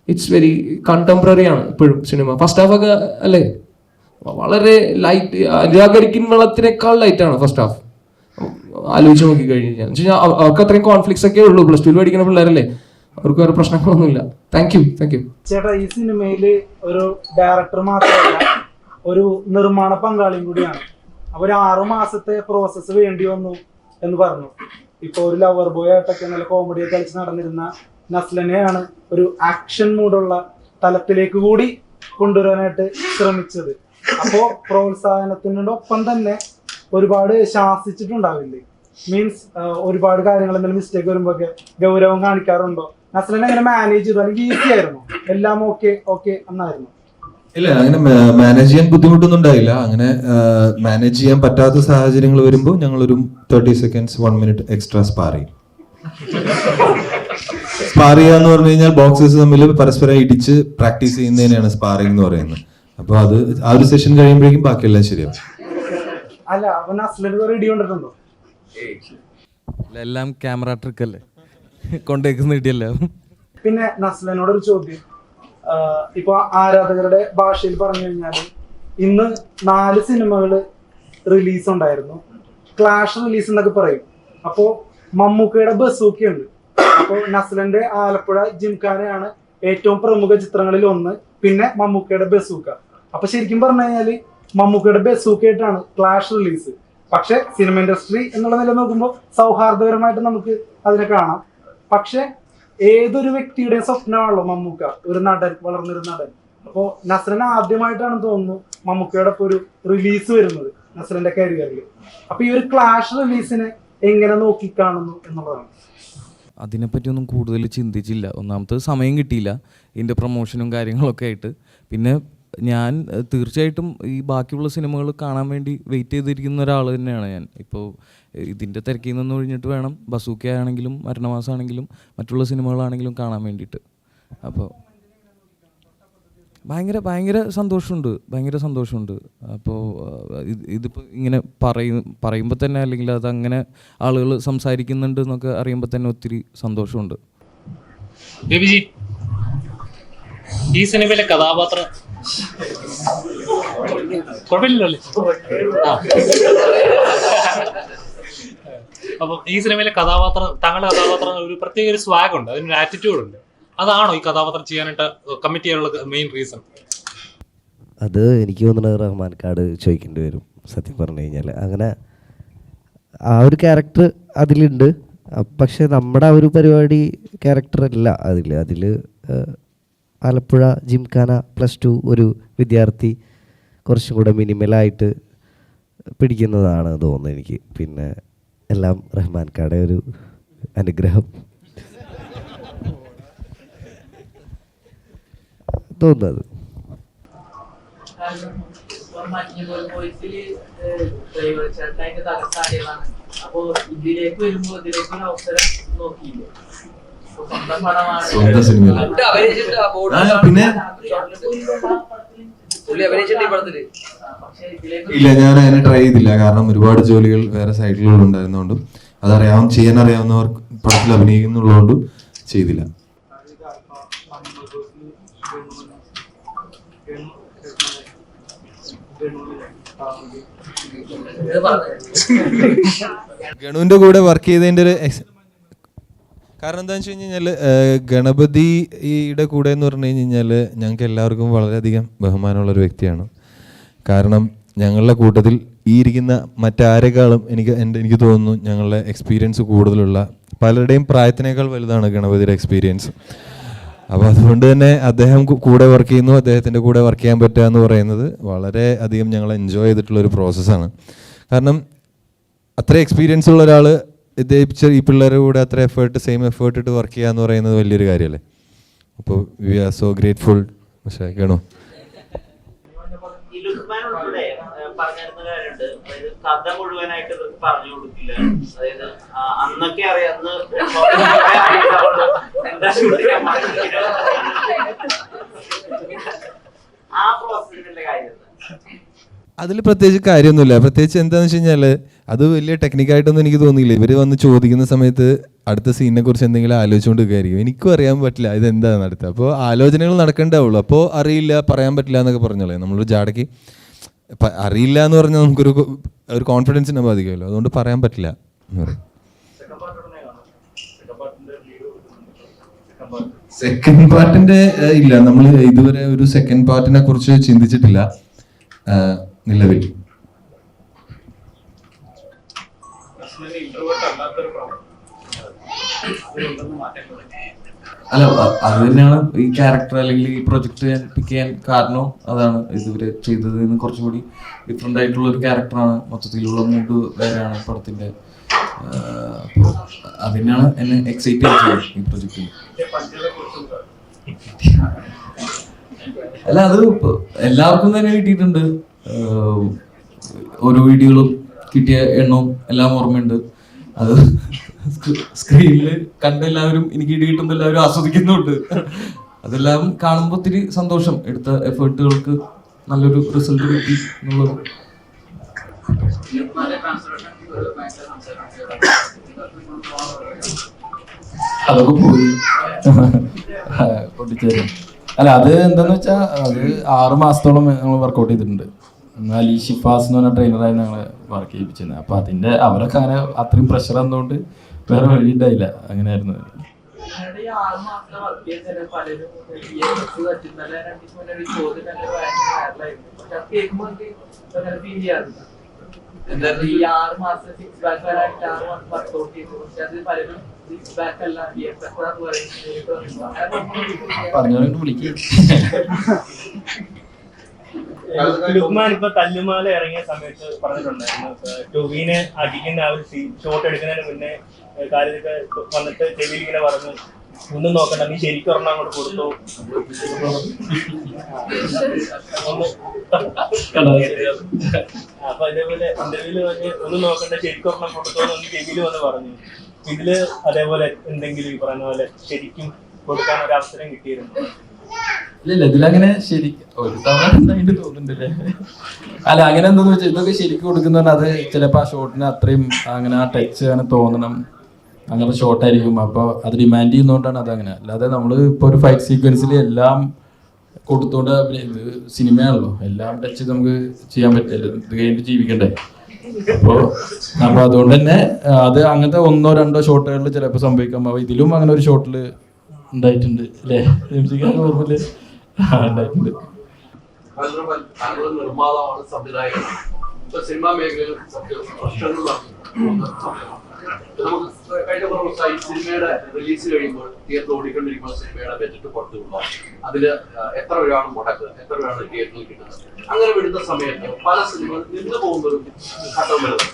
ഇറ്റ്സ് വെരി കണ്ടംപററി ആണ് ഇപ്പോഴും സിനിമ. ഫസ്റ്റ് ഹാഫ് ഒക്കെ അല്ലേ വളരെ ലൈറ്റ്, അനുരാഗരിക്കിൻ വെള്ളത്തിനേക്കാൾ ലൈറ്റാണ് ഫസ്റ്റ് ഹാഫ്. ആലോചിച്ച് നോക്കി കഴിഞ്ഞാൽ അവർക്ക് അത്രയും കോൺഫ്ലിക്ട്സ് ഒക്കെ ഉള്ളൂ. പ്ലസ് ടു പഠിക്കുന്ന പിള്ളേരല്ലേ, അവർക്ക് വേറെ പ്രശ്നങ്ങളൊന്നുമില്ല. Thank you. ചേട്ടാ, ഈ സിനിമയില് ഒരു ഡയറക്ടർ മാത്രമല്ല, ഒരു നിർമ്മാണ പങ്കാളിയും കൂടിയാണ്. അപ്പൊ ഒരു 6 മാസത്തെ പ്രോസസ്സ് വേണ്ടി വന്നു എന്ന് പറഞ്ഞു. ഇപ്പൊ ഒരു ലവർ ബോയ് ആയിട്ടൊക്കെ നല്ല കോമഡി കളിച്ച് നടന്നിരുന്ന നസ്ലനെയാണ് ഒരു ആക്ഷൻ മൂഡുള്ള തലത്തിലേക്ക് കൂടി കൊണ്ടുവരാനായിട്ട് ശ്രമിച്ചത്. അപ്പോ പ്രോത്സാഹനത്തിനോടൊപ്പം തന്നെ ഒരുപാട് ശാസിച്ചിട്ടുണ്ടാവില്ലേ? മീൻസ് ഒരുപാട് കാര്യങ്ങൾ എന്തെങ്കിലും മിസ്റ്റേക്ക് വരുമ്പോ ഗൗരവം കാണിക്കാറുണ്ടോ? നസ്ലനെ എങ്ങനെ മാനേജ് ചെയ്തു? അല്ലെങ്കിൽ ഈസി ആയിരുന്നു, എല്ലാം ഓക്കെ എന്നായിരുന്നു? ഇല്ല, അങ്ങനെ മാനേജ് ചെയ്യാൻ ബുദ്ധിമുട്ടൊന്നും ഉണ്ടായില്ല. അങ്ങനെ മാനേജ് ചെയ്യാൻ പറ്റാത്ത സാഹചര്യങ്ങൾ വരുമ്പോൾ ഞങ്ങളൊരു 30 seconds 1 minute എക്സ്ട്രാ സ്പാർ ചെയ്യും. സ്പാർ ചെയ്യാന്ന് പറഞ്ഞു കഴിഞ്ഞാൽ ബോക്സസ് തമ്മിൽ പരസ്പരം ഇടിച്ച് പ്രാക്ടീസ് ചെയ്യുന്നതിനെയാണ് സ്പാറിംഗ് എന്ന് പറയുന്നത്. അപ്പൊ അത് ആ ഒരു സെഷൻ കഴിയുമ്പോഴേക്കും ബാക്കിയെല്ലാം ശരിയാവും. അല്ല, അവൻ നസ്ലന് റെഡി കൊണ്ടിട്ടുണ്ടോ? എല്ലാം ക്യാമറ ട്രിക്ക് അല്ലേ, കൊണ്ടേക്കുന്ന ഇടിയല്ല. പിന്നെ നസ്ലനോടൊരു ചോദ്യം. ഇപ്പൊ ആരാധകരുടെ ഭാഷയിൽ പറഞ്ഞു കഴിഞ്ഞാല് ഇന്ന് 4 സിനിമകള് റിലീസ് ഉണ്ടായിരുന്നു. ക്ലാഷ് റിലീസ് എന്നൊക്കെ പറയും. അപ്പോ മമ്മൂക്കയുടെ ബസൂക്കയുണ്ട്. അപ്പൊ നസ്ലന്റെ ആലപ്പുഴ ജിംഖാനയാണ് ഏറ്റവും പ്രമുഖ ചിത്രങ്ങളിൽ ഒന്ന്. പിന്നെ മമ്മൂക്കയുടെ ബസൂക്ക. അപ്പൊ ശരിക്കും പറഞ്ഞു കഴിഞ്ഞാല് മമ്മൂക്കയുടെ ബസൂക്കയായിട്ടാണ് ക്ലാഷ് റിലീസ്. പക്ഷെ സിനിമ ഇൻഡസ്ട്രി എന്നുള്ള നില നോക്കുമ്പോൾ സൗഹാർദ്ദപരമായിട്ട് നമുക്ക് അതിനെ കാണാം. പക്ഷെ ഏതൊരു വ്യക്തിയുടെയും സ്വപ്നമാണല്ലോ മമ്മൂക്ക, ഒരു നടൻ, വളർന്നൊരു നടൻ. അപ്പോ നസ്രൻ ആദ്യമായിട്ടാണ് തോന്നുന്നു മമ്മൂക്കയുടെ ഒപ്പം ഒരു റിലീസ് വരുന്നത് നസ്രന്റെ കരിയറിൽ. അപ്പൊ ഈ ഒരു ക്ലാഷ് റിലീസിനെ എങ്ങനെ നോക്കിക്കാണുന്നു എന്നുള്ളതാണ്. അതിനെപ്പറ്റിയൊന്നും കൂടുതൽ ചിന്തിച്ചില്ല. ഒന്നാമത്തെ സമയം കിട്ടിയില്ല ഇതിൻ്റെ പ്രൊമോഷനും കാര്യങ്ങളൊക്കെ ആയിട്ട്. പിന്നെ ഞാൻ തീർച്ചയായിട്ടും ഈ ബാക്കിയുള്ള സിനിമകൾ കാണാൻ വേണ്ടി വെയിറ്റ് ചെയ്തിരിക്കുന്ന ഒരാൾ തന്നെയാണ് ഞാൻ. ഇപ്പോൾ ഇതിൻ്റെ തിരക്കിൽ നിന്ന് ഒഴിഞ്ഞിട്ട് വേണം ബസൂക്ക ആണെങ്കിലും മരണമാസമാണെങ്കിലും മറ്റുള്ള സിനിമകളാണെങ്കിലും കാണാൻ വേണ്ടിയിട്ട്. അപ്പോൾ ഭയങ്കര സന്തോഷമുണ്ട്. അപ്പോൾ ഇതിപ്പോൾ ഇങ്ങനെ പറയുമ്പോൾ തന്നെ, അല്ലെങ്കിൽ അതങ്ങനെ ആളുകൾ സംസാരിക്കുന്നുണ്ട് എന്നൊക്കെ അറിയുമ്പോൾ തന്നെ ഒത്തിരി സന്തോഷമുണ്ട്. ബേബിജി, ഈ സിനിമയിലെ കഥാപാത്രം കുഴപ്പമില്ലല്ലോ. അപ്പം ഈ സിനിമയിലെ താങ്കളുടെ കഥാപാത്രം ഒരു പ്രത്യേക ഒരു സ്വാഗ് ഉണ്ട്, അതിനൊരു ആറ്റിറ്റ്യൂഡ് ഉണ്ട്. അതാണോ ഈ കഥാപാത്രം ചെയ്യാനായിട്ട് കമ്മിറ്റ് ചെയ്യാനുള്ള മെയിൻ റീസൺ? അത് എനിക്ക് തോന്നുന്നത് റഹ്മാൻകാട് ചോദിക്കേണ്ടി വരും സത്യം പറഞ്ഞു കഴിഞ്ഞാൽ. അങ്ങനെ ആ ഒരു ക്യാരക്ടർ അതിലുണ്ട്. പക്ഷെ നമ്മുടെ ആ ഒരു പരിപാടി ക്യാരക്ടറല്ല അതിൽ ആലപ്പുഴ ജിംഖാന +2 ഒരു വിദ്യാർത്ഥി കുറച്ചും കൂടെ മിനിമലായിട്ട് പിടിക്കുന്നതാണ് തോന്നുന്നത് എനിക്ക്. പിന്നെ എല്ലാം റഹ്മാൻകാടെ ഒരു അനുഗ്രഹം തോന്നുന്നത്. സ്വന്തം സിനിമ പിന്നെ ഇല്ല, ഞാൻ അതിനെ ട്രൈ ചെയ്തില്ല. കാരണം ഒരുപാട് ജോലികൾ വേറെ സൈഡിലുണ്ടായിരുന്നോണ്ടും ചെയ്യാൻ അറിയാവുന്നവർ പടത്തിൽ അഭിനയിക്കുന്നുള്ളതുകൊണ്ടും ചെയ്തില്ല. ഗണുവിന്റെ കൂടെ വർക്ക് ചെയ്തതിന്റെ ഒരു കാരണം എന്താണെന്ന് വെച്ച് കഴിഞ്ഞാൽ ഗണപതിയുടെ കൂടെ എന്ന് പറഞ്ഞു കഴിഞ്ഞാൽ ഞങ്ങൾക്ക് എല്ലാവർക്കും വളരെയധികം ബഹുമാനമുള്ളൊരു വ്യക്തിയാണ്. കാരണം ഞങ്ങളുടെ കൂട്ടത്തിൽ ഈ ഇരിക്കുന്ന മറ്റാരെക്കാളും എനിക്ക് തോന്നുന്നു ഞങ്ങളുടെ എക്സ്പീരിയൻസ് കൂടുതലുള്ള പലരുടെയും പ്രായത്തിനേക്കാൾ വലുതാണ് ഗണപതിയുടെ എക്സ്പീരിയൻസ്. അപ്പോൾ അതുകൊണ്ട് തന്നെ അദ്ദേഹം കൂടെ വർക്ക് ചെയ്യുന്നു, അദ്ദേഹത്തിൻ്റെ കൂടെ വർക്ക് ചെയ്യാൻ പറ്റുക എന്ന് പറയുന്നത് വളരെ അധികം ഞങ്ങൾ എൻജോയ് ചെയ്തിട്ടുള്ളൊരു പ്രോസസ്സാണ്. കാരണം അത്ര എക്സ്പീരിയൻസ് ഉള്ള ഒരാൾ ഈ പിള്ളേരുടെ കൂടെ അത്ര സെയിം എഫേർട്ട് ഇട്ട് വർക്ക് ചെയ്യുക എന്ന് പറയുന്നത് വലിയൊരു കാര്യമല്ലേ. അപ്പോൾ വി ആർ സോ ഗ്രേറ്റ്ഫുൾ. പക്ഷേ കേണോ ഈ ലുക്മാൻ ഉൾപ്പെടെ പറഞ്ഞിരുന്ന കാര്യമുണ്ട്, അതായത് കഥ മുഴുവനായിട്ട് ഇവർക്ക് പറഞ്ഞു കൊടുക്കില്ല. അതായത് അന്നൊക്കെ അറിയാവുന്ന എന്താ ആ പ്രോസസ്സിന്റെ കാര്യം അതിൽ പ്രത്യേകിച്ച് കാര്യമൊന്നുമില്ല. പ്രത്യേകിച്ച് എന്താണെന്ന് വെച്ച് കഴിഞ്ഞാൽ അത് വലിയ ടെക്നിക്കായിട്ടൊന്നും എനിക്ക് തോന്നിയില്ല. ഇവർ വന്ന് ചോദിക്കുന്ന സമയത്ത് അടുത്ത സീനിനെ കുറിച്ച് എന്തെങ്കിലും ആലോചിച്ചുകൊണ്ട് നിൽക്കുകയായിരിക്കും. എനിക്കും അറിയാൻ പറ്റില്ല ഇതെന്താണ് അടുത്ത. അപ്പോൾ ആലോചനകൾ നടക്കേണ്ടാവുള്ളൂ. അപ്പോൾ അറിയില്ല, പറയാൻ പറ്റില്ല എന്നൊക്കെ പറഞ്ഞോളേ. നമ്മളൊരു ജാടയ്ക്ക് അറിയില്ല എന്ന് പറഞ്ഞാൽ നമുക്കൊരു കോൺഫിഡൻസിനെ ബാധിക്കുമല്ലോ. അതുകൊണ്ട് പറയാൻ പറ്റില്ല എന്ന് പറയും. സെക്കൻഡ് പാർട്ടിന്റെ ഇല്ല, നമ്മൾ ഇതുവരെ ഒരു സെക്കൻഡ് പാർട്ടിനെ കുറിച്ച് ചിന്തിച്ചിട്ടില്ല നിലവിൽ. അല്ല, അത് തന്നെയാണ് ഈ ക്യാരക്ടർ അല്ലെങ്കിൽ ഈ പ്രൊജക്ട് ഞാൻ പിക്ക് ചെയ്യാൻ കാരണവും അതാണ്. ഇതുവരെ ചെയ്തതിൽ നിന്ന് കുറച്ചുകൂടി ഡിഫറെൻ്റ് ആയിട്ടുള്ള ഒരു ക്യാരക്ടറാണ്. മൊത്തത്തിലുള്ള മൂഡ് വേറെയാണ് പടത്തിൻ്റെ. അപ്പോൾ അതിനാണ് എന്നെ എക്സൈറ്റ് ആക്കിയത് ഈ പ്രൊജക്റ്റിൽ. അല്ല, അത് എല്ലാവർക്കും തന്നെ കിട്ടിയിട്ടുണ്ട്. ഓരോ വീഡിയോകളും കിട്ടിയ എണ്ണവും എല്ലാം ഓർമ്മയുണ്ട്. അത് സ്ക്രീനിൽ കണ്ട എല്ലാവരും എനിക്ക് ഇടി കിട്ടുന്ന എല്ലാവരും ആസ്വദിക്കുന്നുണ്ട്. അതെല്ലാം കാണുമ്പോൾ ഒത്തിരി സന്തോഷം. എടുത്ത എഫേർട്ടുകൾക്ക് നല്ലൊരു റിസൾട്ട് കിട്ടി എന്നുള്ളത്. അതൊക്കെ പോയി പൊട്ടിച്ചേരും. അല്ല, അത് എന്താന്ന് വെച്ചാൽ അത് 6 മാസത്തോളം ഞങ്ങൾ വർക്കൗട്ട് ചെയ്തിട്ടുണ്ട്. അലി ഷിഫാസ് എന്ന് പറഞ്ഞ ട്രെയിനറായി ഞങ്ങളെ വർക്ക് ചെയ്യിപ്പിച്ചിരുന്നത്. അപ്പോൾ അവരൊക്കെ അങ്ങനെ അത്രയും പ്രഷർ വന്നുകൊണ്ട് വേറെ വഴി ഉണ്ടായില്ല. അങ്ങനെയായിരുന്നു. പറഞ്ഞോണ്ട് വിളിക്കും. ലുക്മാൻ ഇപ്പൊ തല്ലുമാല ഇറങ്ങിയ സമയത്ത് പറഞ്ഞിട്ടുണ്ടായിരുന്നു, ടൊവിനെ അടിക്കുന്ന ആ ഒരു ഷോട്ട് എടുക്കുന്നതിന് മുന്നേ കാര്യത്തൊക്കെ വന്നിട്ട് ചെവിയിൽ ഇങ്ങനെ പറഞ്ഞു, ഒന്നും നോക്കണ്ട, നീ ശരിക്കും ഒരെണ്ണം അങ്ങോട്ട് കൊടുത്തു. അപ്പൊ ഇതേപോലെ ഇന്റർവ്യൂല് വന്ന് ഒന്നും നോക്കണ്ട, ശരിക്കും ഒരെണ്ണം കൊടുത്തോന്ന് ചെവിയിൽ വന്ന് പറഞ്ഞു. ഇതില് അതേപോലെ എന്തെങ്കിലും ഈ പറഞ്ഞ പോലെ ശരിക്കും കൊടുക്കാൻ ഒരു അവസരം കിട്ടിയിരുന്നു? ഇല്ല, ഇതിലങ്ങനെ ശരിക്കും ഒരു തവണ എന്തായിട്ട് തോന്നുന്നുണ്ടല്ലേ. അല്ല, അങ്ങനെ എന്താന്ന് വെച്ചാൽ ഇതൊക്കെ ശരിക്കും കൊടുക്കുന്ന അത് ചിലപ്പോൾ ആ ഷോട്ടിന് അത്രയും അങ്ങനെ ആ ടച്ച് അങ്ങനെ തോന്നണം, അങ്ങനെ ഷോർട്ടായിരിക്കും. അപ്പോൾ അത് ഡിമാൻഡ് ചെയ്യുന്നതുകൊണ്ടാണ് അതങ്ങനെ. അല്ലാതെ നമ്മൾ ഇപ്പോൾ ഒരു ഫൈറ്റ് സീക്വൻസിൽ എല്ലാം കൊടുത്തോണ്ട് ഇത് സിനിമയാണല്ലോ, എല്ലാം ടച്ച് നമുക്ക് ചെയ്യാൻ പറ്റില്ല. ഇത് കഴിഞ്ഞിട്ട് ജീവിക്കണ്ടേ. അപ്പോൾ അതുകൊണ്ട് തന്നെ അത് അങ്ങനത്തെ 1-2 ഷോട്ടുകളിൽ ചിലപ്പോൾ സംഭവിക്കാം. അപ്പോൾ ഇതിലും അങ്ങനെ ഒരു ഷോട്ടിൽ ഉണ്ടായിട്ടുണ്ട് അല്ലേ, ഓർമ്മയില് ഉണ്ടായിട്ടുണ്ട്. നിർമ്മാതാവാണ്, സംവിധായകനാണ്. ഇപ്പൊ സിനിമാ മേഖലയിൽ നമുക്ക് കഴിഞ്ഞ കുറേ ദിവസമായി സിനിമയുടെ റിലീസ് കഴിയുമ്പോൾ തിയേറ്റർ ഓടിക്കൊണ്ടിരിക്കുമ്പോൾ സിനിമയുടെ ബജറ്റ് പുറത്തു വിടുക, അതില് എത്ര രൂപയാണ് മുടക്ക്, എത്ര രൂപയാണ് തിയേറ്ററിൽ കിട്ടുന്നത്. അങ്ങനെ വിടുന്ന സമയത്ത് പല സിനിമകൾ നിന്ന് പോകുന്നൊരു ഘട്ടം വരുന്നത്.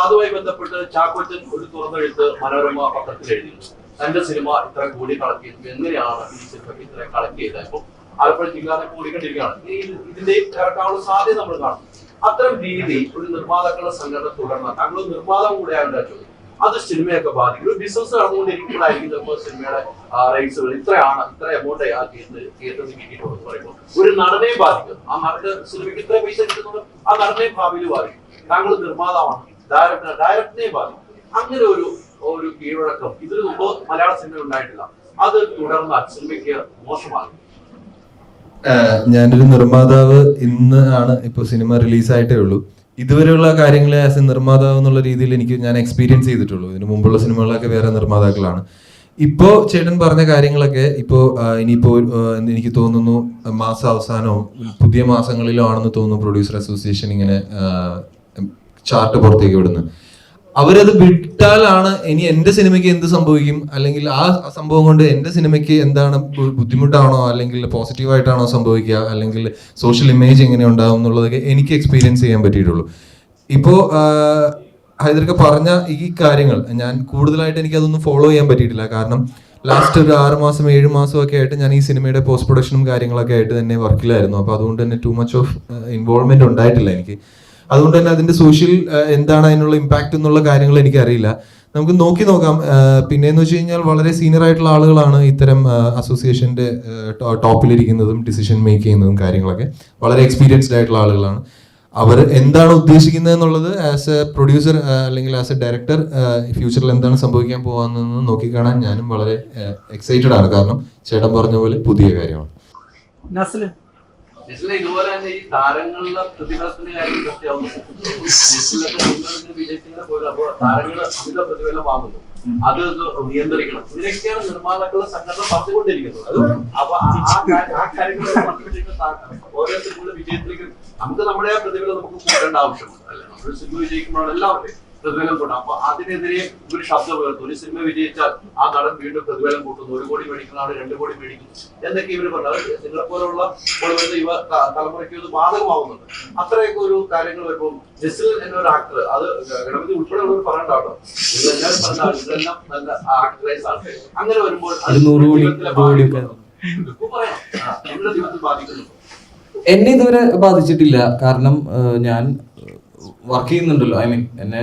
അതുമായി ബന്ധപ്പെട്ട് ചാക്കോച്ചൻ ഒരു തുറന്നെഴുത്ത് മനോരമ പത്രത്തിൽ എഴുതിയിരുന്നു. തന്റെ സിനിമ ഇത്ര കോടി കളക്ട് ചെയ്തു, എങ്ങനെയാണ് ഈ സിനിമയ്ക്ക് ഇത്ര കളക്ട് ചെയ്തത്. ഇപ്പൊ ആലപ്പുഴ ജില്ലാതെ ഓടിക്കൊണ്ടിരിക്കുകയാണ്. ഇതിന്റെയും ഇറക്കാനുള്ള സാധ്യത നമ്മൾ കാണും. അത്തരം രീതി ഒരു നിർമ്മാതാക്കളുടെ സംഘടന തുടർന്നാൽ താങ്കൾ നിർമ്മാതാവ് കൂടെ ആയതുകൊണ്ടാണ് ചോദ്യം, അത് സിനിമയൊക്കെ ബാധിക്കും. ഒരു ബിസിനസ് നടന്നുകൊണ്ടിരിക്കുമ്പോഴായിരിക്കും ചിലപ്പോൾ സിനിമയുടെ റൈറ്റ്സുകൾ ഇത്ര എമൗണ്ട് ആ തിയേറ്ററിൽ കിട്ടിയിട്ടുണ്ടെന്ന് പറയുമ്പോൾ ഒരു നടനെ ബാധിക്കും. ആ നടന് സിനിമയ്ക്ക് ഇത്ര പൈസ കിട്ടുന്നത് ആ നടനെ ഭാവിയിൽ ബാധിക്കും. താങ്കൾ നിർമ്മാതാവാണ്, ഡയറക്ടറിനെ ബാധിക്കും. അങ്ങനെ ഒരു കീഴ്വഴക്കം ഇതിനു മുമ്പ് മലയാള സിനിമ ഉണ്ടായിട്ടില്ല. അത് തുടർന്നാൽ സിനിമയ്ക്ക് മോശമാകും. ഞാനൊരു നിർമ്മാതാവ് ഇന്ന് ആണ് ഇപ്പോൾ സിനിമ റിലീസായിട്ടേ ഉള്ളൂ. ഇതുവരെയുള്ള കാര്യങ്ങളെ ആസ് എ നിർമ്മാതാവ് എന്നുള്ള രീതിയിൽ ഞാൻ എക്സ്പീരിയൻസ് ചെയ്തിട്ടുള്ളൂ. ഇതിന് മുമ്പുള്ള സിനിമകളൊക്കെ വേറെ നിർമ്മാതാക്കളാണ്. ഇപ്പോ ചേട്ടൻ പറഞ്ഞ കാര്യങ്ങളൊക്കെ ഇപ്പോ ഇനിയിപ്പോ എനിക്ക് തോന്നുന്നു മാസം അവസാനമോ പുതിയ മാസങ്ങളിലോ ആണെന്ന് തോന്നുന്നു പ്രൊഡ്യൂസർ അസോസിയേഷൻ ഇങ്ങനെ ചാർട്ട് പുറത്തേക്ക് വിടുന്നത്. അവരത് വിട്ടാലാണ് ഇനി എന്റെ സിനിമയ്ക്ക് എന്ത് സംഭവിക്കും, അല്ലെങ്കിൽ ആ സംഭവം കൊണ്ട് എന്റെ സിനിമയ്ക്ക് എന്താണ് ബുദ്ധിമുട്ടാണോ അല്ലെങ്കിൽ പോസിറ്റീവായിട്ടാണോ സംഭവിക്കുക, അല്ലെങ്കിൽ സോഷ്യൽ ഇമേജ് എങ്ങനെ ഉണ്ടാവും എന്നുള്ളതൊക്കെ എനിക്ക് എക്സ്പീരിയൻസ് ചെയ്യാൻ പറ്റിയിട്ടുള്ളൂ. ഇപ്പോ ഹൈദരൊക്കെ പറഞ്ഞ ഈ കാര്യങ്ങൾ ഞാൻ കൂടുതലായിട്ട് എനിക്ക് അതൊന്നും ഫോളോ ചെയ്യാൻ പറ്റിയിട്ടില്ല. കാരണം ലാസ്റ്റ് ഒരു 6 മാസം 7 മാസം ഒക്കെ ആയിട്ട് ഞാൻ ഈ സിനിമയുടെ പോസ്റ്റ് പ്രൊഡക്ഷനും കാര്യങ്ങളൊക്കെ ആയിട്ട് തന്നെ വർക്കിലായിരുന്നു. അപ്പോൾ അതുകൊണ്ട് തന്നെ ടു മച്ച് ഓഫ് ഇൻവോൾവ്മെന്റ് ഉണ്ടായിട്ടില്ല എനിക്ക്. അതുകൊണ്ട് തന്നെ അതിന്റെ സോഷ്യൽ എന്താണ് അതിനുള്ള ഇമ്പാക്ട് എന്നുള്ള കാര്യങ്ങൾ എനിക്കറിയില്ല. നമുക്ക് നോക്കാം. പിന്നെയെന്ന് വെച്ച് കഴിഞ്ഞാൽ വളരെ സീനിയർ ആയിട്ടുള്ള ആളുകളാണ് ഇത്തരം അസോസിയേഷന്റെ ടോപ്പിലിരിക്കുന്നതും ഡിസിഷൻ മേക്ക് ചെയ്യുന്നതും കാര്യങ്ങളൊക്കെ വളരെ എക്സ്പീരിയൻസ്ഡ് ആയിട്ടുള്ള ആളുകളാണ്. അവർ എന്താണ് ഉദ്ദേശിക്കുന്നത് എന്നുള്ളത് ആസ് എ പ്രൊഡ്യൂസർ അല്ലെങ്കിൽ ആസ് എ ഡയറക്ടർ ഫ്യൂച്ചറിൽ എന്താണ് സംഭവിക്കാൻ പോകുന്നതെന്ന് നോക്കിക്കാണാൻ ഞാനും വളരെ എക്സൈറ്റഡ് ആണ്. കാരണം ചേട്ടൻ പറഞ്ഞ പോലെ പുതിയ കാര്യമാണ്. ഇതുപോലെ തന്നെ ഈ താരങ്ങളുടെ പ്രതിഫലത്തിന്റെ കാര്യം പ്രത്യേകം വിജയിക്കുന്ന പോലെ അപ്പോൾ താരങ്ങൾ അമിത പ്രതിഫലം വാങ്ങുന്നു, അത് നിയന്ത്രിക്കണം. ഇതിനൊക്കെയാണ് നിർമ്മാതാക്കളുടെ സംഘടന പറഞ്ഞുകൊണ്ടിരിക്കുന്നത്. അപ്പൊ ആ കാര്യങ്ങൾ ഓരോരുത്തരുടെ വിജയത്തിലേക്ക് നമുക്ക് നമ്മുടെ പ്രതിഫലം നമുക്ക് കൂട്ടേണ്ട ആവശ്യമുണ്ട്. അല്ലെ, നമ്മളൊരു സിനിമ വിജയിക്കുമ്പോഴാണ് എല്ലാവരുടെയും പ്രതിഫലം കൂട്ടാം. അപ്പൊ അതിനെതിരെ ഒരു ശബ്ദം ഉയർത്തും. ഒരു സിനിമ വിജയിച്ചാൽ ആ നടൻ വീണ്ടും പ്രതിഫലം കൂട്ടുന്നു, 1 കോടി മേടിക്കുന്ന ആള് 2 കോടി മേടിക്കുന്നു എന്നൊക്കെ ഇവര് പറഞ്ഞു. അത് നിങ്ങളെ പോലുള്ള യുവ തലമുറയ്ക്ക് ഇത് ബാധകമാവുന്നുണ്ട്. അത്രയൊക്കെ ഒരു കാര്യങ്ങൾ വരുമ്പോൾ നെസിൽ എന്നൊരു ആക്ടർ, അത് ഗണപതി ഉൾപ്പെടെയുള്ളവർ പറയണ്ടാട്ടോ, ഇതെല്ലാം പറഞ്ഞാൽ ഇതെല്ലാം നല്ല ആക്ടറൈസ് ആണ്. അങ്ങനെ വരുമ്പോൾ നിങ്ങളുടെ ജീവിതത്തിൽ ബാധിക്കുന്നു. എന്നെ ഇതുവരെ ബാധിച്ചിട്ടില്ല. കാരണം ഞാൻ വർക്ക് ചെയ്യുന്നുണ്ടല്ലോ. ഐ മീൻ എന്നെ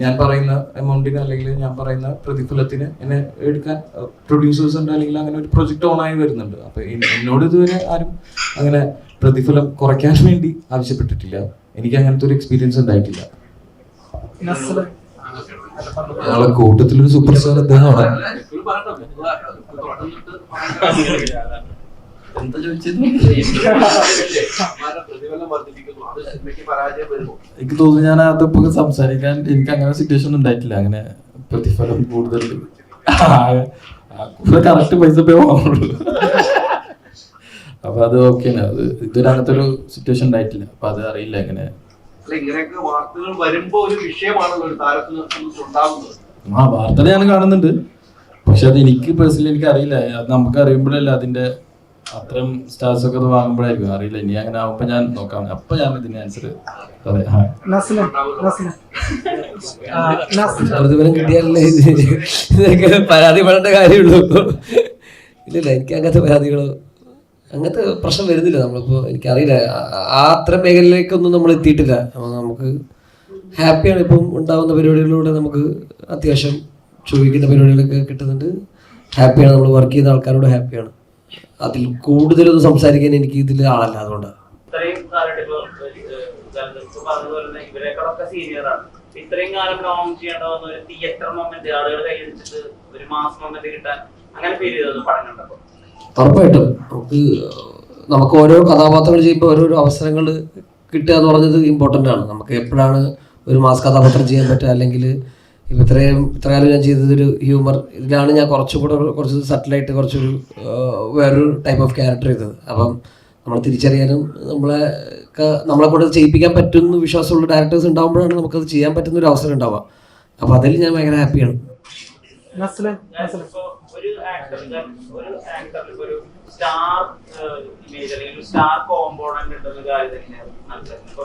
ഞാൻ പറയുന്ന എമൗണ്ടിന് അല്ലെങ്കിൽ ഞാൻ പറയുന്ന പ്രതിഫലത്തിന് എന്നെ എടുക്കാൻ പ്രൊഡ്യൂസേഴ്സ് ഉണ്ട്, അല്ലെങ്കിൽ അങ്ങനെ ഒരു പ്രൊജക്ട് ഓണായി വരുന്നുണ്ട്. അപ്പൊ എന്നോട് ഇതുവരെ ആരും അങ്ങനെ പ്രതിഫലം കുറയ്ക്കാൻ വേണ്ടി ആവശ്യപ്പെട്ടിട്ടില്ല. എനിക്ക് അങ്ങനത്തെ ഒരു എക്സ്പീരിയൻസ് ഉണ്ടായിട്ടില്ല. ഞങ്ങളെ കൂട്ടത്തിലൊരു സൂപ്പർ സ്റ്റാർ അദ്ദേഹമാണ്. എന്താ ചോദിച്ചത്? എനിക്ക് തോന്നുന്നു ഞാൻ അതിപ്പോ സംസാരിക്കാൻ എനിക്ക് അങ്ങനെ സിറ്റുവേഷൻ ഉണ്ടായിട്ടില്ല. അങ്ങനെ പ്രതിഫലം കൂടുതൽ കറക്റ്റ് പൈസ പേ വാങ്ങുള്ളൂ. അപ്പൊ അത് ഓക്കെയാണ്. അത് ഇതൊരു അങ്ങനത്തെ ഒരു സിറ്റുവേഷൻ ഉണ്ടായിട്ടില്ല. അപ്പൊ അത് അറിയില്ല എങ്ങനെ. ഇങ്ങനെയൊക്കെ വാർത്തകൾ വരുമ്പോ ഒരു വിഷയമാണല്ലോ ഒരു താരത്തിന് ഉണ്ടാകുന്നത്. വാർത്തകൾ ഞാൻ കാണുന്നുണ്ട്, പക്ഷെ അത് എനിക്ക് പേഴ്സണലി എനിക്ക് അറിയില്ല. അത് നമുക്ക് അറിയുമ്പോഴല്ല അതിന്റെ അത്രയും സ്റ്റാർസ് ഒക്കെ വാങ്ങുമ്പോഴായിരിക്കും അറിയില്ല. ഇനി അങ്ങനെ ആവുമ്പോ ഞാൻ നോക്കാം. അപ്പൊ ഞാൻ ഇതിന്റെ ആൻസർ പ്രതിഫലം കിട്ടിയാലല്ലേ ഇതൊക്കെ പരാതിപ്പെടേണ്ട കാര്യമുള്ളൂ. ഇല്ലല്ല, എനിക്ക് അങ്ങനത്തെ പരാതികളോ അങ്ങനത്തെ പ്രശ്നം വരുന്നില്ല. നമ്മളിപ്പോൾ എനിക്കറിയില്ല, ആ അത്ര മേഖലയിലേക്കൊന്നും നമ്മൾ എത്തിയിട്ടില്ല. നമുക്ക് ഹാപ്പിയാണ്. ഇപ്പം ഉണ്ടാകുന്ന പരിപാടികളിലൂടെ നമുക്ക് അത്യാവശ്യം ചോദിക്കുന്ന പരിപാടികളൊക്കെ കിട്ടുന്നുണ്ട്. ഹാപ്പിയാണ്. നമ്മൾ വർക്ക് ചെയ്യുന്ന ആൾക്കാരോട് ഹാപ്പിയാണ്. അതിൽ കൂടുതലൊന്നും സംസാരിക്കാൻ എനിക്ക് ഇതിൽ ആളല്ല. അതുകൊണ്ടാണ് ഇത്രയും കാലം പറഞ്ഞതുപോലെ ഇവരെക്കാളൊക്കെ സീനിയറാണ്. ഇത്രയും കാലം ലോങ് ചെയ്യേണ്ട വന്ന ഒരു തിയേറ്റർ മൊമെന്റ് ആളുകൾ കൈയടിച്ചിട്ട് ഒരു മാസ് മൊമെന്റ് കിട്ടാൻ അങ്ങനെ ഫീൽ ചെയ്തത് പടം കണ്ടപ്പോൾ? ഉറപ്പായിട്ടും നമുക്ക് ഓരോ കഥാപാത്രങ്ങൾ ചെയ്യുമ്പോൾ ഓരോരോ അവസരങ്ങൾ കിട്ടുക എന്ന് പറഞ്ഞത് ഇമ്പോർട്ടൻ്റ് ആണ്. നമുക്ക് എപ്പോഴാണ് ഒരു മാസ് കഥാപാത്രം ചെയ്യാൻ പറ്റുക, അല്ലെങ്കിൽ ഇപ്പം ഇത്ര കാലം ഞാൻ ചെയ്തതൊരു ഹ്യൂമർ, ഇതിലാണ് ഞാൻ കുറച്ച് സട്ടിലായിട്ട് കുറച്ചൊരു വേറൊരു ടൈപ്പ് ഓഫ് ക്യാരക്ടർ ചെയ്തത്. അപ്പം നമ്മൾ തിരിച്ചറിയാനും നമ്മളെ കൂടെ ചെയ്യിപ്പിക്കാൻ പറ്റുന്ന വിശ്വാസമുള്ള ഡയറക്ടേഴ്സ് ഉണ്ടാകുമ്പോഴാണ് നമുക്കത് ചെയ്യാൻ പറ്റുന്ന ഒരു അവസരം ഉണ്ടാവുക. അപ്പം അതിൽ ഞാൻ ഭയങ്കര ഹാപ്പിയാണ്. ഒരു ആക്ടറിൽ ഒരു സ്റ്റാർ ഇമേജ് അല്ലെങ്കിൽ ഒരു സ്റ്റാർ കോമ്പോണന്റ് ഉണ്ടെന്ന കാര്യം തന്നെയാണ് മനസ്സിലാക്കുന്നത്. ഇപ്പൊ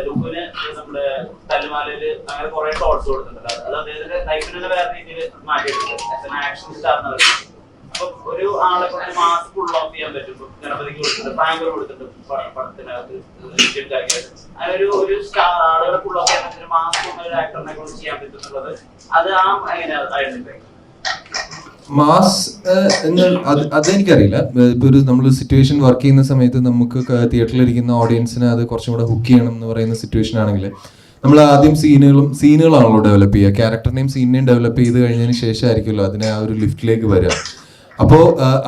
ലുക്കുന് നമ്മുടെ തല്ലുമാലയില് അങ്ങനെ കുറെ ഷോർട്സ് കൊടുത്തിട്ടുണ്ട്. അത് അദ്ദേഹത്തിന്റെ ലൈഫിനെ വേറെ രീതിയിൽ മാറ്റിയിട്ടുണ്ട്. ആക്ഷൻ സ്റ്റാർ എന്ന് പറയുന്നത്. അപ്പൊ ഒരു ആളെ കൊണ്ട് മാസ്ക് ഫുൾ ഓഫ് ചെയ്യാൻ പറ്റും. ഗണപതിക്ക് കൊടുത്തിട്ട് പ്രാങ്കർ കൊടുത്തിട്ട് പടത്തിനകത്ത് അങ്ങനെ ഒരു സ്റ്റാർ ആളുകളെ ഫുൾ ഓഫ് ചെയ്യാൻ പറ്റുന്ന മാസ്ക് ഒരു ആക്ടറിനെ കൊണ്ട് ചെയ്യാൻ പറ്റുന്നുള്ളത് അത് എങ്ങനെയാണ് ഐഡന്റിഫൈ? മാസ് അതെനിക്കറിയില്ല. ഇപ്പൊ ഒരു നമ്മൾ സിറ്റുവേഷൻ വർക്ക് ചെയ്യുന്ന സമയത്ത് നമുക്ക് തിയേറ്ററിൽ ഇരിക്കുന്ന ഓഡിയൻസിന് അത് കുറച്ചും കൂടെ ഹുക്ക് ചെയ്യണം എന്ന് പറയുന്ന സിറ്റുവേഷൻ ആണെങ്കിൽ നമ്മൾ ആദ്യം സീനുകളാണല്ലോ ഡെവലപ്പ് ചെയ്യുക. ക്യാരക്ടറിനെയും സീനിനെയും ഡെവലപ്പ് ചെയ്ത് കഴിഞ്ഞതിന് ശേഷമായിരിക്കുമല്ലോ അതിനെ ആ ഒരു ലിഫ്റ്റിലേക്ക് വരിക. അപ്പോൾ